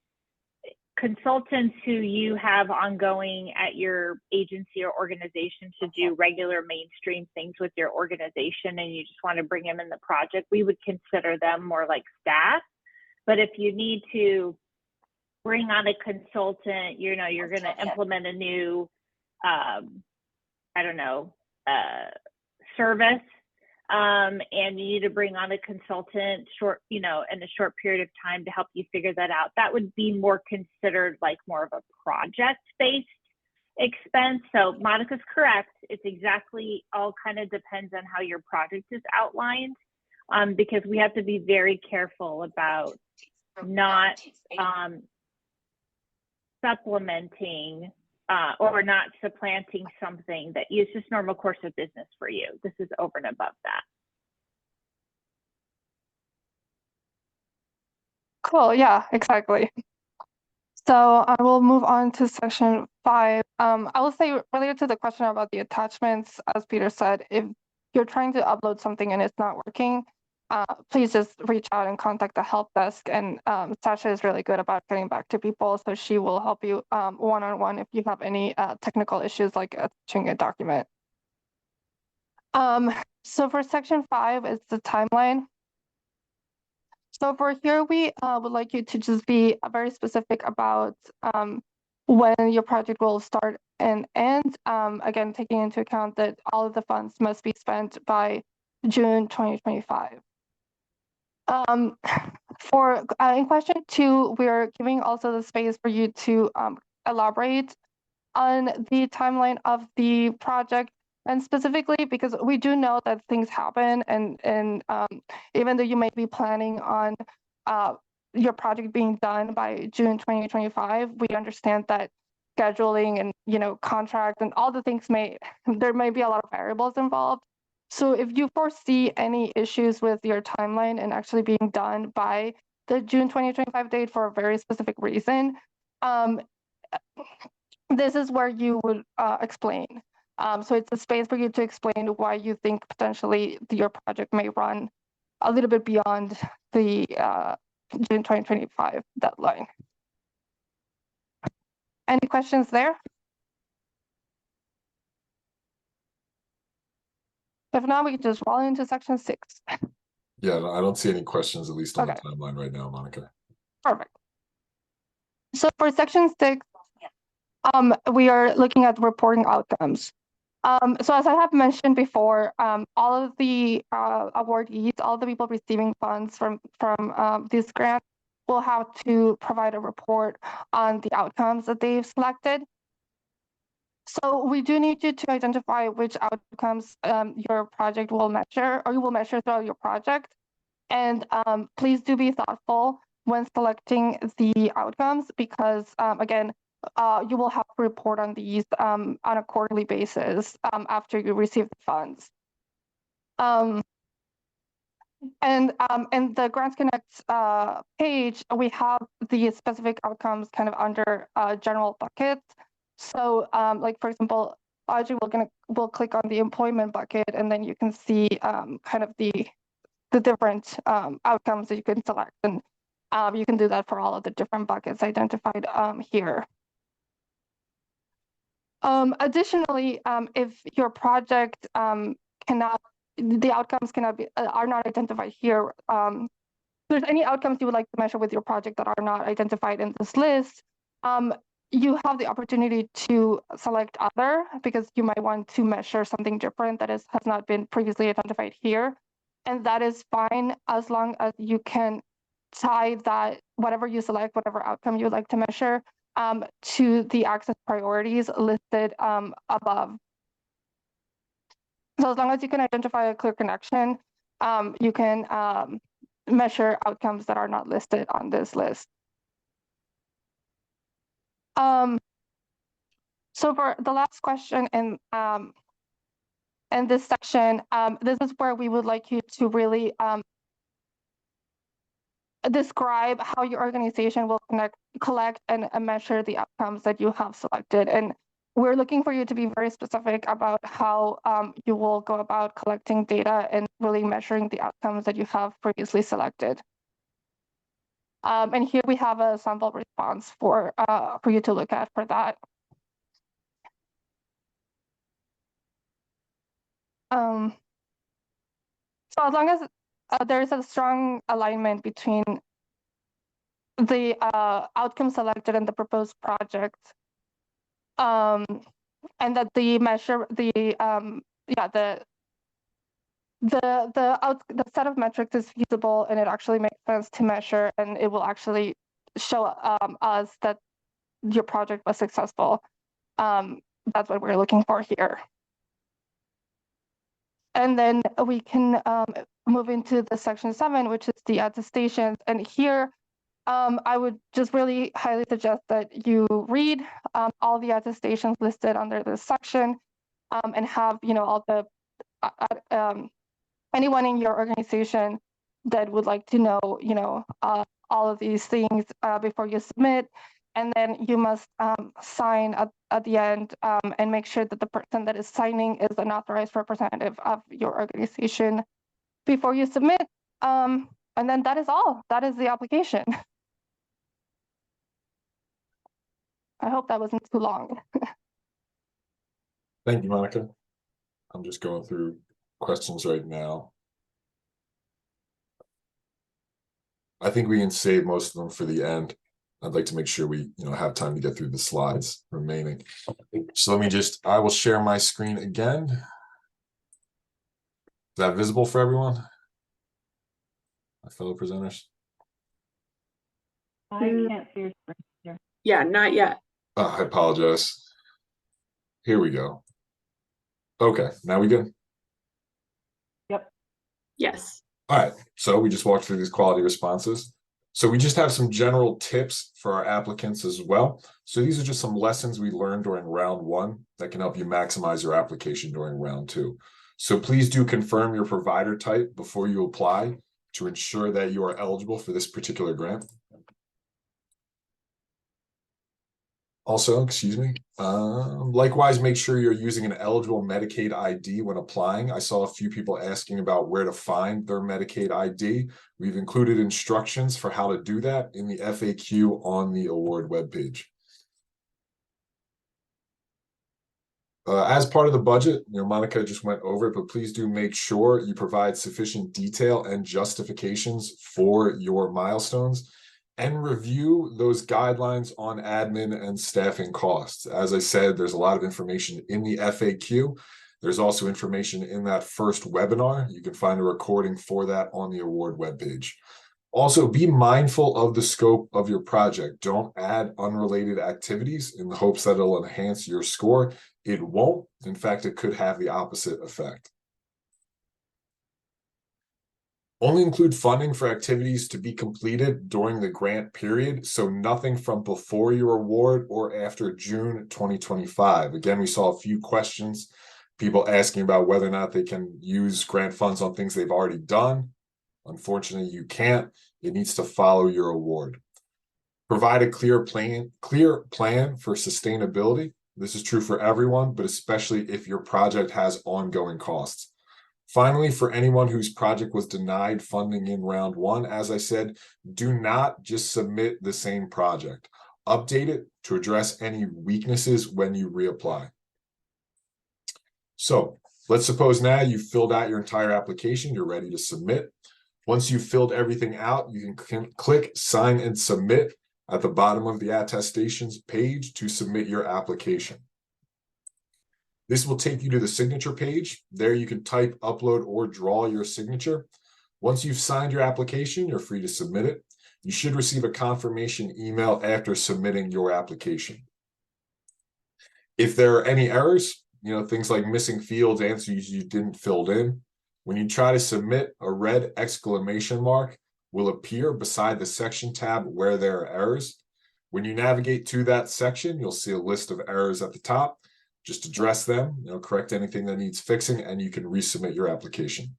[SPEAKER 6] consultants who you have ongoing at your agency or organization to do regular mainstream things with your organization, and you just want to bring them in the project, we would consider them more like staff. But if you need to bring on a consultant, you know, you're going to implement a new, I don't know, service, and you need to bring on a consultant in a short period of time to help you figure that out, that would be more considered like more of a project-based expense. So Monica's correct. It's exactly all kind of depends on how your project is outlined, because we have to be very careful about not supplementing or not supplanting something that is just normal course of business for you. This is over and above that.
[SPEAKER 2] Cool. Yeah, exactly. So I will move on to section 5. I will say related to the question about the attachments, as Peter said, if you're trying to upload something and it's not working, please just reach out and contact the help desk. And Sasha is really good about getting back to people, so she will help you one-on-one if you have any technical issues like attaching a document. So for section 5, it's the timeline. So for here, we would like you to just be very specific about when your project will start and end. Again, taking into account that all of the funds must be spent by June 2025. For in question 2, we're giving also the space for you to elaborate on the timeline of the project, and specifically because we do know that things happen, and even though you may be planning on your project being done by June 2025, we understand that scheduling and contract and all the things there may be a lot of variables involved. So if you foresee any issues with your timeline and actually being done by the June 2025 date for a very specific reason, this is where you would explain. So it's a space for you to explain why you think potentially your project may run a little bit beyond the June 2025 deadline. Any questions there? If not, we can just roll into section 6.
[SPEAKER 1] Yeah, I don't see any questions, at least on
[SPEAKER 2] Okay.
[SPEAKER 1] the timeline right now, Monica.
[SPEAKER 2] Perfect. So for section 6, we are looking at reporting outcomes. So as I have mentioned before, all of the awardees, all the people receiving funds from this grant will have to provide a report on the outcomes that they've selected. So we do need you to identify which outcomes your project will measure, or you will measure throughout your project. And please do be thoughtful when selecting the outcomes, because again, you will have to report on these on a quarterly basis after you receive the funds. And in the Grants Connect page, we have the specific outcomes kind of under general buckets. So like, for example, Audrey will click on the employment bucket, and then you can see kind of the different outcomes that you can select. And you can do that for all of the different buckets identified here. Additionally, if your project the outcomes are not identified here, if there's any outcomes you would like to measure with your project that are not identified in this list, you have the opportunity to select other, because you might want to measure something different that has not been previously identified here. And that is fine, as long as you can tie that, whatever you select, whatever outcome you would like to measure, to the access priorities listed above. So as long as you can identify a clear connection, you can measure outcomes that are not listed on this list. So for the last question, and And this section, this is where we would like you to really describe how your organization will collect and measure the outcomes that you have selected. And we're looking for you to be very specific about how you will go about collecting data and really measuring the outcomes that you have previously selected. And here we have a sample response for you to look at for that. So as long as there's a strong alignment between the outcome selected and the proposed project, and that the set of metrics is feasible and it actually makes sense to measure, and it will actually show us that your project was successful. That's what we're looking for here. And then we can move into the section 7, which is the attestations. And here, I would just really highly suggest that you read all the attestations listed under this section, and have, all the anyone in your organization that would like to know, all of these things before you submit. And then you must sign at the end and make sure that the person that is signing is an authorized representative of your organization before you submit. And then that is all. That is the application. I hope that wasn't too long.
[SPEAKER 1] Thank you, Monica. I'm just going through questions right now. I think we can save most of them for the end. I'd like to make sure we, have time to get through the slides remaining. So I will share my screen again. Is that visible for everyone? My fellow presenters?
[SPEAKER 4] I can't see your screen here.
[SPEAKER 3] Yeah, not yet.
[SPEAKER 1] Oh, I apologize. Here we go. Okay, now we good?
[SPEAKER 4] Yep.
[SPEAKER 3] Yes.
[SPEAKER 1] All right, so we just walked through these quality responses. So we just have some general tips for our applicants as well. So these are just some lessons we learned during round 1 that can help you maximize your application during round 2. So please do confirm your provider type before you apply to ensure that you are eligible for this particular grant. Also, likewise, make sure you're using an eligible Medicaid ID when applying. I saw a few people asking about where to find their Medicaid ID. We've included instructions for how to do that in the FAQ on the award webpage. As part of the budget, Monica just went over it, but please do make sure you provide sufficient detail and justifications for your milestones, and review those guidelines on admin and staffing costs. As I said, there's a lot of information in the FAQ. There's also information in that first webinar. You can find a recording for that on the award webpage. Also, be mindful of the scope of your project. Don't add unrelated activities in the hopes that it'll enhance your score. It won't. In fact, it could have the opposite effect. Only include funding for activities to be completed during the grant period, so nothing from before your award or after June 2025. Again, we saw a few questions, people asking about whether or not they can use grant funds on things they've already done. Unfortunately, you can't. It needs to follow your award. Provide a clear plan for sustainability. This is true for everyone, but especially if your project has ongoing costs. Finally, for anyone whose project was denied funding in round 1, as I said, do not just submit the same project. Update it to address any weaknesses when you reapply. So let's suppose now you've filled out your entire application, you're ready to submit. Once you've filled everything out, you can click Sign and Submit at the bottom of the attestations page to submit your application. This will take you to the signature page. There you can type, upload, or draw your signature. Once you've signed your application, you're free to submit it. You should receive a confirmation email after submitting your application. If there are any errors, things like missing fields, answers you didn't fill in, when you try to submit, a red exclamation mark will appear beside the section tab where there are errors. When you navigate to that section, you'll see a list of errors at the top. Just address them, correct anything that needs fixing, and you can resubmit your application.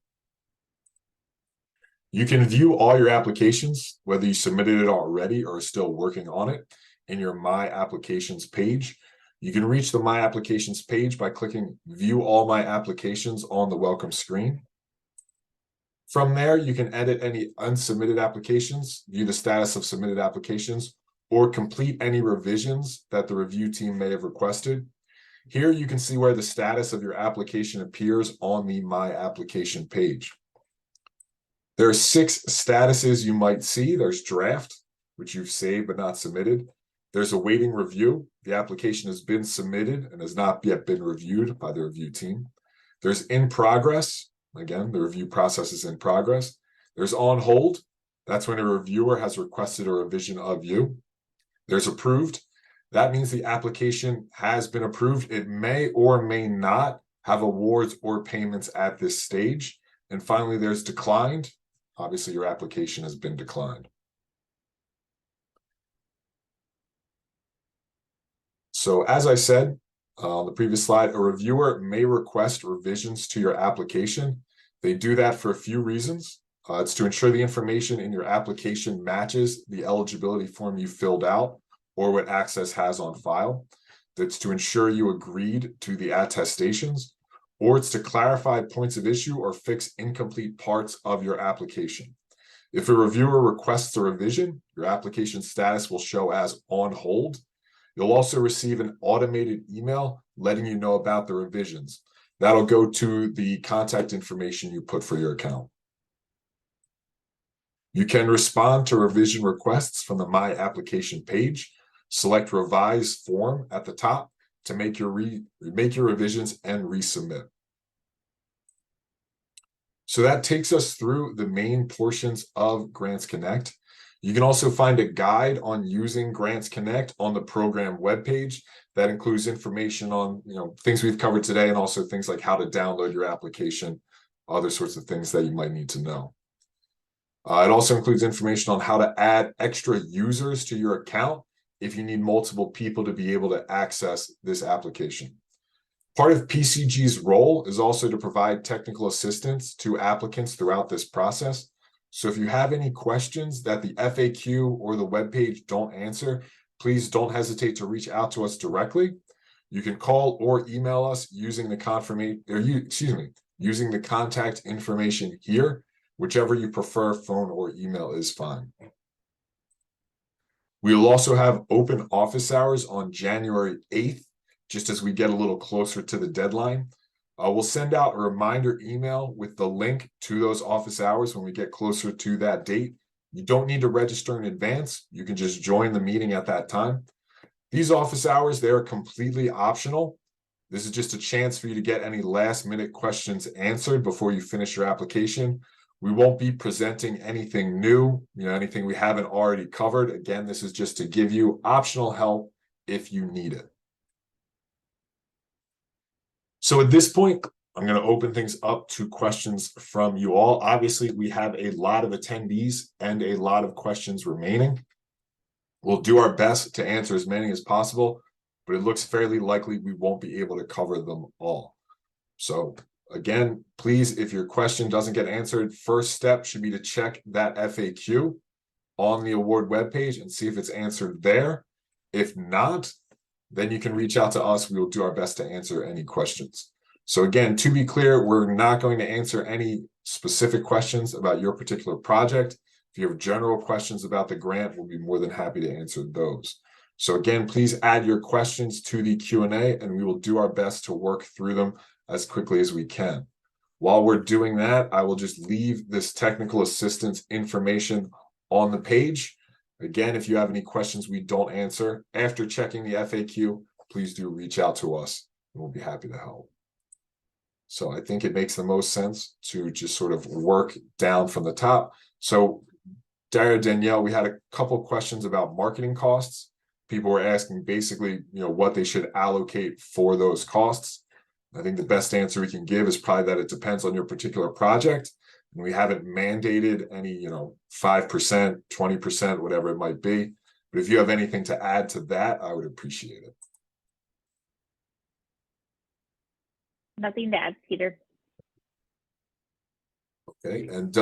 [SPEAKER 1] You can view all your applications, whether you submitted it already or are still working on it, in your My Applications page. You can reach the My Applications page by clicking View All My Applications on the welcome screen. From there, you can edit any unsubmitted applications, view the status of submitted applications, or complete any revisions that the review team may have requested. Here you can see where the status of your application appears on the My Application page. There are 6 statuses you might see. There's draft, which you've saved but not submitted. There's awaiting review. The application has been submitted and has not yet been reviewed by the review team. There's in progress. Again, the review process is in progress. There's on hold. That's when a reviewer has requested a revision of you. There's approved. That means the application has been approved. It may or may not have awards or payments at this stage. And finally, there's declined. Obviously, your application has been declined. So as I said on the previous slide, a reviewer may request revisions to your application. They do that for a few reasons. It's to ensure the information in your application matches the eligibility form you filled out or what Access has on file. That's to ensure you agreed to the attestations, or it's to clarify points of issue or fix incomplete parts of your application. If a reviewer requests a revision, your application status will show as on hold. You'll also receive an automated email letting you know about the revisions. That'll go to the contact information you put for your account. You can respond to revision requests from the My Application page. Select Revise Form at the top to make your revisions and resubmit. So that takes us through the main portions of Grants Connect. You can also find a guide on using Grants Connect on the program webpage. That includes information on things we've covered today, and also things like how to download your application, other sorts of things that you might need to know. It also includes information on how to add extra users to your account if you need multiple people to be able to access this application. Part of PCG's role is also to provide technical assistance to applicants throughout this process. So if you have any questions that the FAQ or the webpage don't answer, please don't hesitate to reach out to us directly. You can call or email us using the using the contact information here. Whichever you prefer, phone or email is fine. We will also have open office hours on January 8th, just as we get a little closer to the deadline. We'll send out a reminder email with the link to those office hours when we get closer to that date. You don't need to register in advance. You can just join the meeting at that time. These office hours, they are completely optional. This is just a chance for you to get any last-minute questions answered before you finish your application. We won't be presenting anything new, anything we haven't already covered. Again, this is just to give you optional help if you need it. So at this point, I'm going to open things up to questions from you all. Obviously, we have a lot of attendees and a lot of questions remaining. We'll do our best to answer as many as possible, but it looks fairly likely we won't be able to cover them all. So again, please, if your question doesn't get answered, first step should be to check that FAQ on the award webpage and see if it's answered there. If not, then you can reach out to us. We will do our best to answer any questions. So again, to be clear, we're not going to answer any specific questions about your particular project. If you have general questions about the grant, we'll be more than happy to answer those. So again, please add your questions to the Q&A and we will do our best to work through them as quickly as we can. While we're doing that, I will just leave this technical assistance information on the page. Again, if you have any questions we don't answer after checking the FAQ, please do reach out to us and we'll be happy to help. So I think it makes the most sense to just sort of work down from the top. So Daria, Danielle, we had a couple questions about marketing costs. People were asking basically, what they should allocate for those costs. I think the best answer we can give is probably that it depends on your particular project. And we haven't mandated any, 5%, 20%, whatever it might be. But if you have anything to add to that, I would appreciate it.
[SPEAKER 6] Nothing to add, Peter.
[SPEAKER 1] Okay, and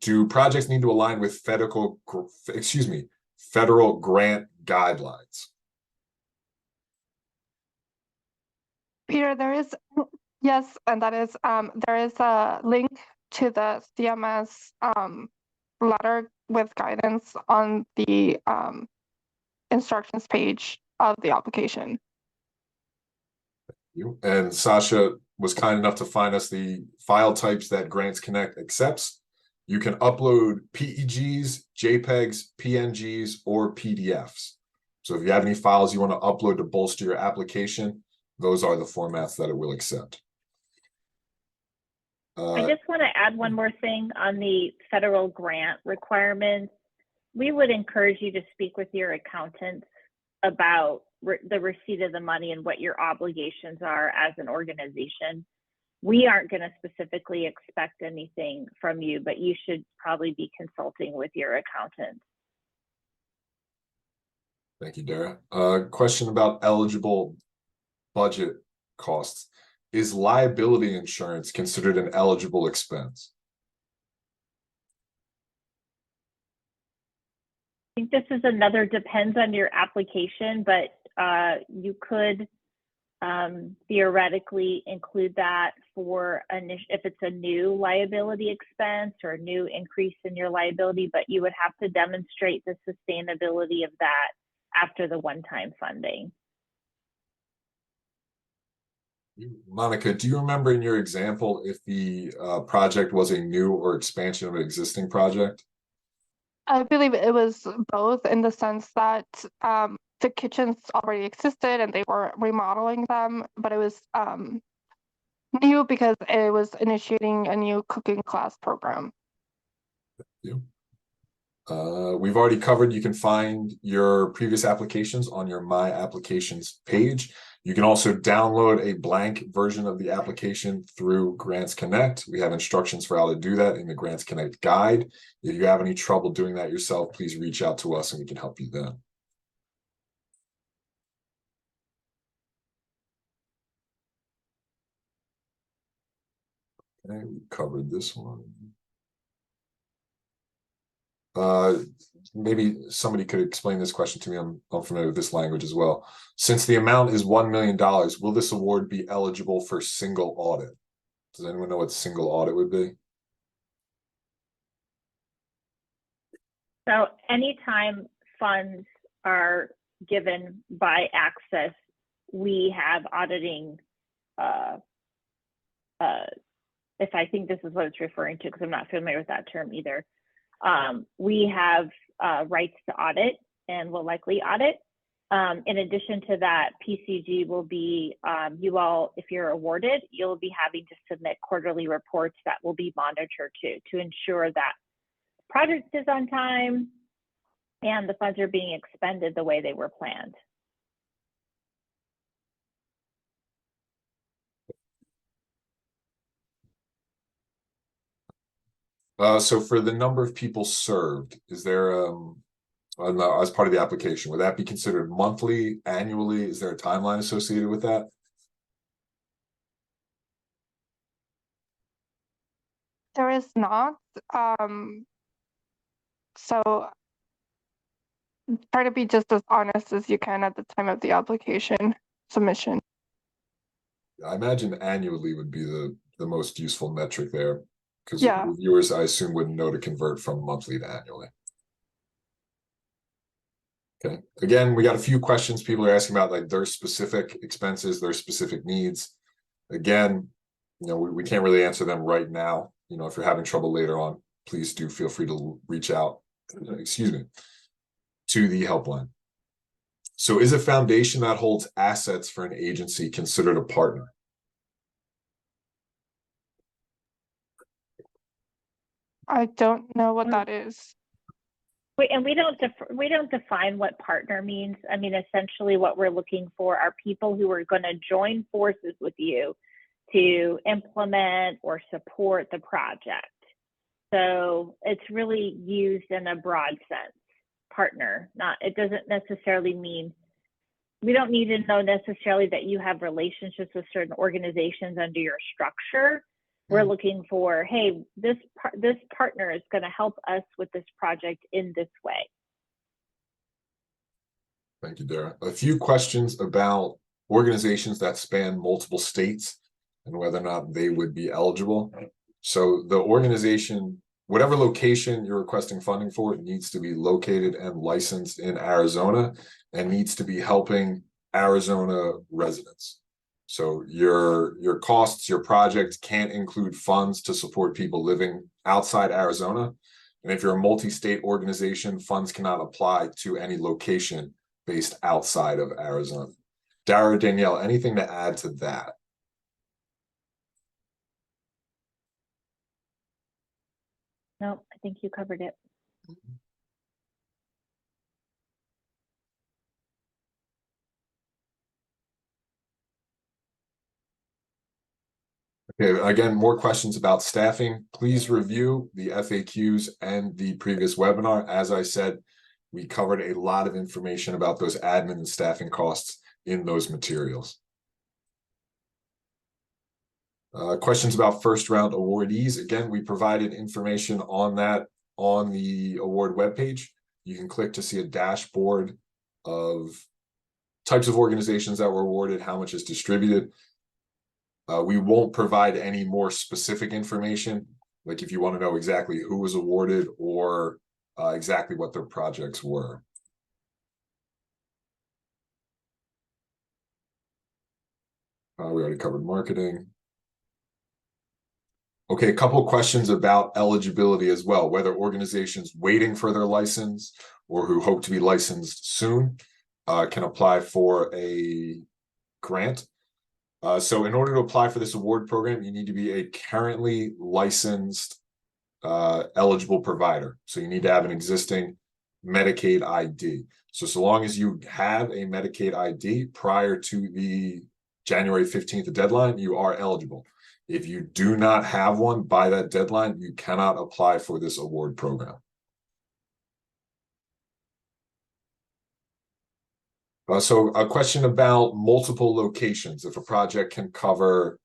[SPEAKER 1] do projects need to align with federal grant guidelines?
[SPEAKER 2] Peter, yes, and that is, there is a link to the CMS letter with guidance on the instructions page of the application.
[SPEAKER 1] And Sasha was kind enough to find us the file types that Grants Connect accepts. You can upload PEGs, JPEGs, PNGs, or PDFs. So if you have any files you want to upload to bolster your application, those are the formats that it will accept.
[SPEAKER 6] I just want to add one more thing on the federal grant requirements. We would encourage you to speak with your accountants about the receipt of the money and what your obligations are as an organization. We aren't going to specifically expect anything from you, but you should probably be consulting with your accountant.
[SPEAKER 1] Thank you, Dara. Question about eligible budget costs. Is liability insurance considered an eligible expense?
[SPEAKER 6] I think this is another depends on your application, but you could theoretically include that for if it's a new liability expense or a new increase in your liability, but you would have to demonstrate the sustainability of that after the one-time funding.
[SPEAKER 1] Monica, do you remember in your example if the project was a new or expansion of an existing project?
[SPEAKER 2] I believe it was both, in the sense that the kitchens already existed and they were remodeling them, but it was new because it was initiating a new cooking class program.
[SPEAKER 1] Thank you. We've already covered, you can find your previous applications on your My Applications page. You can also download a blank version of the application through Grants Connect. We have instructions for how to do that in the Grants Connect guide. If you have any trouble doing that yourself, please reach out to us and we can help you then. Okay, we covered this one. Maybe somebody could explain this question to me. I'm familiar with this language as well. Since the amount is $1 million, will this award be eligible for single audit? Does anyone know what single audit would be?
[SPEAKER 6] So anytime funds are given by Access, we have auditing, if I think this is what it's referring to, because I'm not familiar with that term either. We have rights to audit and will likely audit. In addition to that, PCG will be, you all, if you're awarded, you'll be having to submit quarterly reports that will be monitored to ensure that project is on time and the funds are being expended the way they were planned.
[SPEAKER 1] So for the number of people served, is there as part of the application, would that be considered monthly, annually? Is there a timeline associated with that?
[SPEAKER 2] There is not. So try to be just as honest as you can at the time of the application submission.
[SPEAKER 1] I imagine annually would be the most useful metric there, because
[SPEAKER 2] Yeah.
[SPEAKER 1] reviewers, I assume, wouldn't know to convert from monthly to annually. Okay. Again, we got a few questions people are asking about, like their specific expenses, their specific needs. Again, we can't really answer them right now. If you're having trouble later on, please do feel free to reach out, excuse me, to the helpline. So is a foundation that holds assets for an agency considered a partner?
[SPEAKER 2] I don't know what that is.
[SPEAKER 6] And we don't define what partner means. I mean, essentially what we're looking for are people who are going to join forces with you to implement or support the project. So it's really used in a broad sense, partner. It doesn't necessarily mean, we don't need to know necessarily that you have relationships with certain organizations under your structure. We're looking for, hey, this partner is going to help us with this project in this way.
[SPEAKER 1] Thank you, Dara. A few questions about organizations that span multiple states and whether or not they would be eligible. So the organization, whatever location you're requesting funding for, needs to be located and licensed in Arizona and needs to be helping Arizona residents. So your costs, your project can't include funds to support people living outside Arizona. And if you're a multi-state organization, funds cannot apply to any location based outside of Arizona. Dara, Danielle, anything to add to that?
[SPEAKER 6] No, I think you covered it.
[SPEAKER 1] Okay, again, more questions about staffing. Please review the FAQs and the previous webinar. As I said, we covered a lot of information about those admin and staffing costs in those materials. Questions about first round awardees. Again, we provided information on that on the award webpage. You can click to see a dashboard of types of organizations that were awarded, how much is distributed. We won't provide any more specific information, like if you want to know exactly who was awarded or exactly what their projects were. We already covered marketing. Okay, a couple of questions about eligibility as well, whether organizations waiting for their license or who hope to be licensed soon can apply for a grant. So in order to apply for this award program, you need to be a currently licensed eligible provider. So you need to have an existing Medicaid ID. So long as you have a Medicaid ID prior to the January 15th deadline, you are eligible. If you do not have one by that deadline, you cannot apply for this award program. So a question about multiple locations. If a project can cover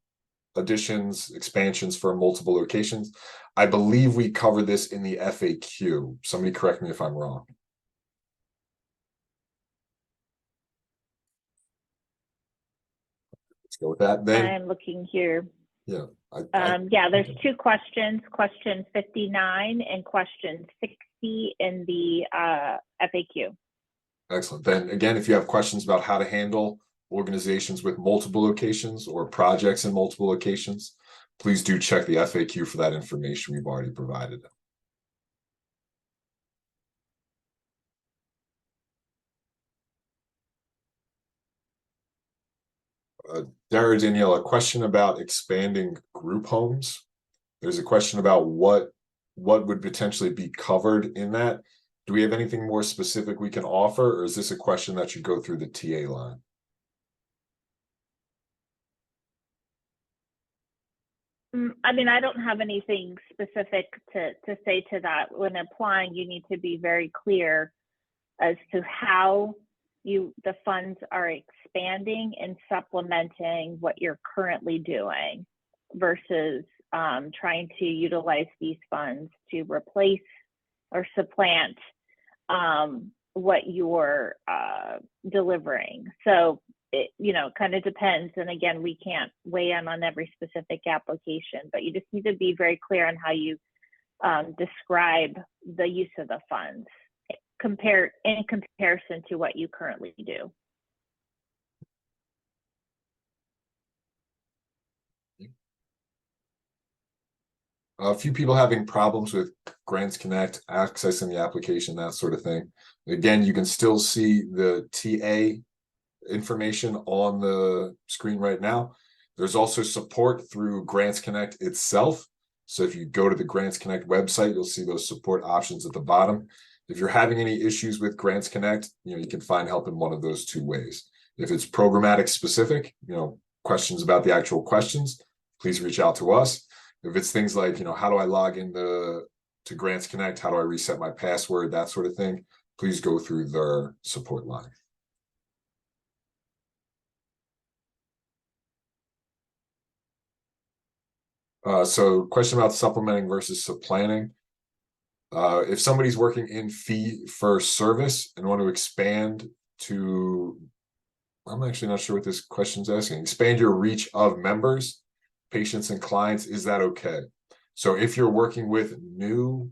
[SPEAKER 1] additions, expansions for multiple locations. I believe we cover this in the FAQ. Somebody correct me if I'm wrong. Let's go with that. Then
[SPEAKER 6] I'm looking here.
[SPEAKER 1] Yeah.
[SPEAKER 6] Yeah, there's two questions, question 59 and question 60 in the FAQ.
[SPEAKER 1] Excellent. Then again, if you have questions about how to handle organizations with multiple locations or projects in multiple locations, please do check the FAQ for that information we've already provided. Dara, Danielle, a question about expanding group homes. There's a question about what would potentially be covered in that. Do we have anything more specific we can offer, or is this a question that should go through the TA line?
[SPEAKER 6] I mean, I don't have anything specific to say to that. When applying, you need to be very clear as to how the funds are expanding and supplementing what you're currently doing versus trying to utilize these funds to replace or supplant what you're delivering. So it, kind of depends. And again, we can't weigh in on every specific application, but you just need to be very clear on how you describe the use of the funds in comparison to what you currently do.
[SPEAKER 1] A few people having problems with Grants Connect, accessing the application, that sort of thing. Again, you can still see the TA information on the screen right now. There's also support through Grants Connect itself. So if you go to the Grants Connect website, you'll see those support options at the bottom. If you're having any issues with Grants Connect, you can find help in one of those two ways. If it's programmatic specific, questions about the actual questions, please reach out to us. If it's things like, how do I log into Grants Connect? How do I reset my password? That sort of thing. Please go through their support line. So question about supplementing versus supplanting. If somebody's working in fee for service and want to expand to, I'm actually not sure what this question's asking, expand your reach of members, patients, and clients, is that okay? So if you're working with new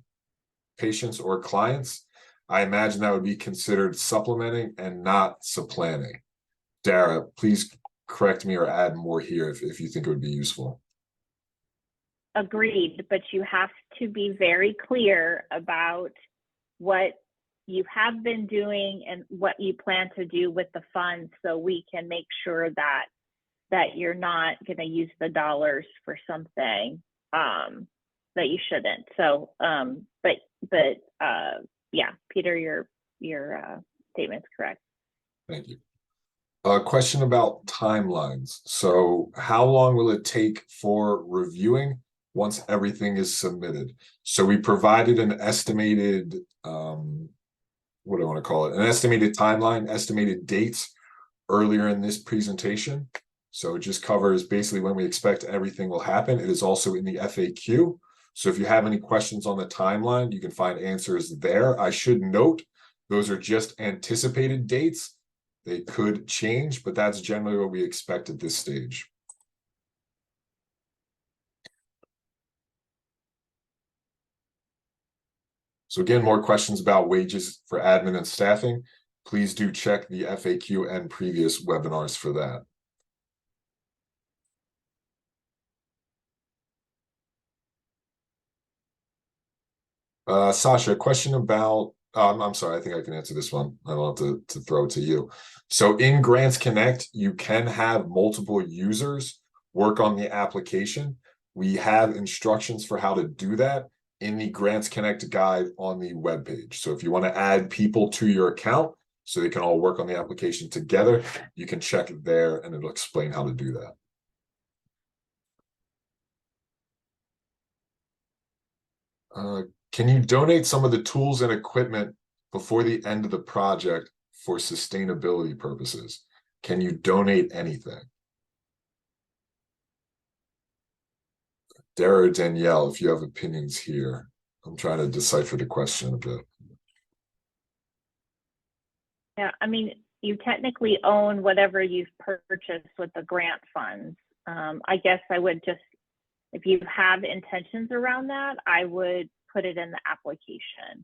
[SPEAKER 1] patients or clients, I imagine that would be considered supplementing and not supplanting. Dara, please correct me or add more here if you think it would be useful.
[SPEAKER 6] Agreed, but you have to be very clear about what you have been doing and what you plan to do with the funds, so we can make sure that you're not going to use the dollars for something that you shouldn't. So, yeah, Peter, your statement's correct.
[SPEAKER 1] Thank you. A question about timelines. So how long will it take for reviewing once everything is submitted? So we provided an estimated, what do I want to call it? An estimated timeline, estimated dates earlier in this presentation. So it just covers basically when we expect everything will happen. It is also in the FAQ. So if you have any questions on the timeline, you can find answers there. I should note, those are just anticipated dates. They could change, but that's generally what we expect at this stage. So again, more questions about wages for admin and staffing. Please do check the FAQ and previous webinars for that. Sasha, a question about, I'm sorry, I think I can answer this one. I don't have to throw it to you. So in Grants Connect, you can have multiple users work on the application. We have instructions for how to do that in the Grants Connect guide on the webpage. So if you want to add people to your account so they can all work on the application together, you can check it there and it'll explain how to do that. Can you donate some of the tools and equipment before the end of the project for sustainability purposes? Can you donate anything? Dara or Danielle, if you have opinions here. I'm trying to decipher the question a bit.
[SPEAKER 6] Yeah, I mean, you technically own whatever you've purchased with the grant funds. I guess I would just, if you have intentions around that, I would put it in the application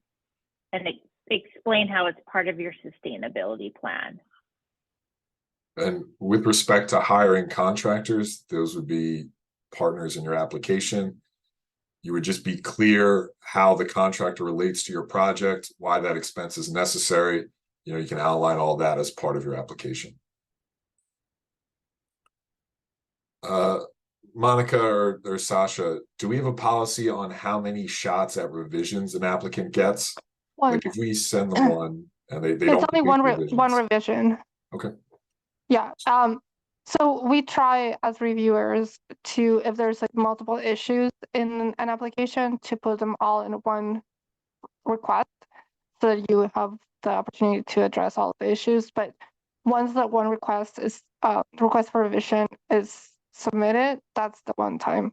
[SPEAKER 6] and explain how it's part of your sustainability plan.
[SPEAKER 1] And with respect to hiring contractors, those would be partners in your application. You would just be clear how the contractor relates to your project, why that expense is necessary. You know, you can outline all that as part of your application. Monica or Sasha, do we have a policy on how many shots at revisions an applicant gets?
[SPEAKER 2] One.
[SPEAKER 1] Like if we send them one and they
[SPEAKER 2] It's
[SPEAKER 1] don't
[SPEAKER 2] only
[SPEAKER 1] complete
[SPEAKER 2] one revision.
[SPEAKER 1] Okay.
[SPEAKER 2] Yeah. So we try as reviewers to, if there's like multiple issues in an application, to put them all in one request so that you have the opportunity to address all the issues. But once that one request is request for revision is submitted, that's the one time.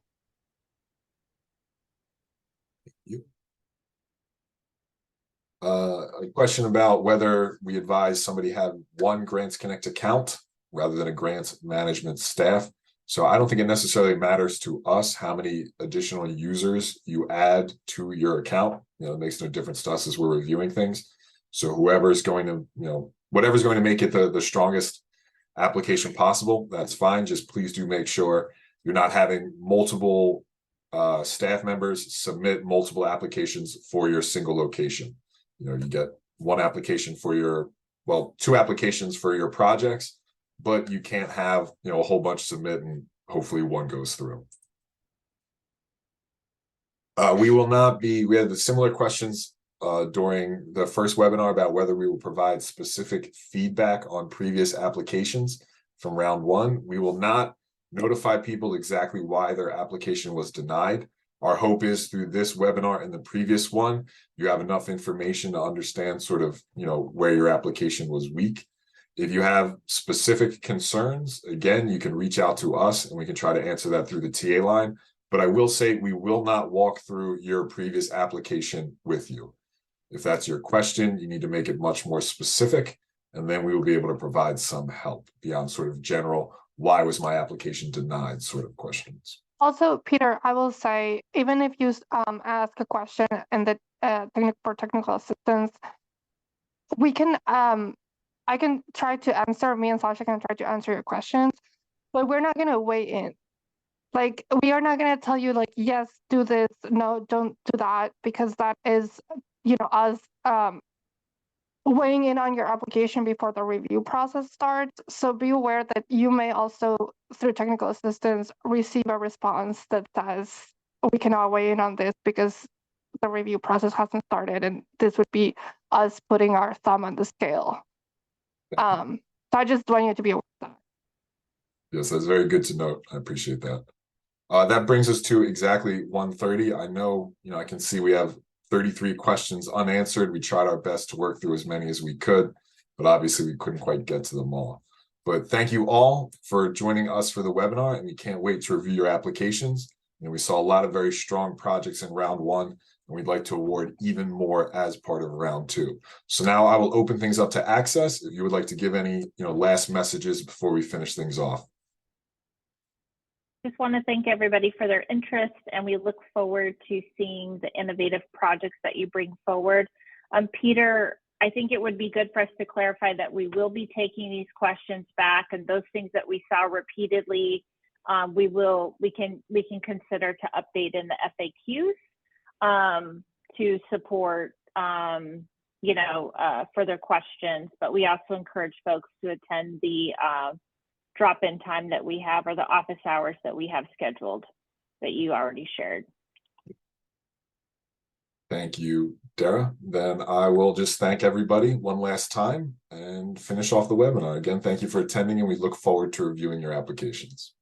[SPEAKER 1] A question about whether we advise somebody have one Grants Connect account rather than a grants management staff. So I don't think it necessarily matters to us how many additional users you add to your account. You know, it makes no difference to us as we're reviewing things. So whoever's going to, you know, whatever's going to make it the strongest application possible, that's fine. Just please do make sure you're not having multiple staff members submit multiple applications for your single location. You know, you get one application for your, well, two applications for your projects, but you can't have, you know, a whole bunch submit and hopefully one goes through. We will not be, we had the similar questions during the first webinar about whether we will provide specific feedback on previous applications from round one. We will not notify people exactly why their application was denied. Our hope is through this webinar and the previous one, you have enough information to understand sort of, you know, where your application was weak. If you have specific concerns, again, you can reach out to us and we can try to answer that through the TA line. But I will say we will not walk through your previous application with you. If that's your question, you need to make it much more specific, and then we will be able to provide some help beyond sort of general, why was my application denied sort of questions.
[SPEAKER 2] Also, Peter, I will say, even if you ask a question in the for technical assistance, we can, I can try to answer, me and Sasha can try to answer your questions, but we're not going to weigh in. Like, we are not going to tell you, like, yes, do this, no, don't do that, because that is, you know, us weighing in on your application before the review process starts. So be aware that you may also, through technical assistance, receive a response that says, we cannot weigh in on this because the review process hasn't started, and this would be us putting our thumb on the scale. So I just want you to be aware of that.
[SPEAKER 1] Yes, that's very good to note. I appreciate that. That brings us to exactly 1:30. I know, you know, I can see we have 33 questions unanswered. We tried our best to work through as many as we could, but obviously we couldn't quite get to them all. But thank you all for joining us for the webinar, and we can't wait to review your applications. And we saw a lot of very strong projects in round one, and we'd like to award even more as part of round two. So now I will open things up to Access. If you would like to give any, you know, last messages before we finish things off.
[SPEAKER 6] Just want to thank everybody for their interest, and we look forward to seeing the innovative projects that you bring forward. Peter, I think it would be good for us to clarify that we will be taking these questions back, and those things that we saw repeatedly, we can consider to update in the FAQs to support you know, further questions. But we also encourage folks to attend the drop-in time that we have, or the office hours that we have scheduled that you already shared.
[SPEAKER 1] Thank you, Dara. Then I will just thank everybody one last time and finish off the webinar. Again, thank you for attending, and we look forward to reviewing your applications.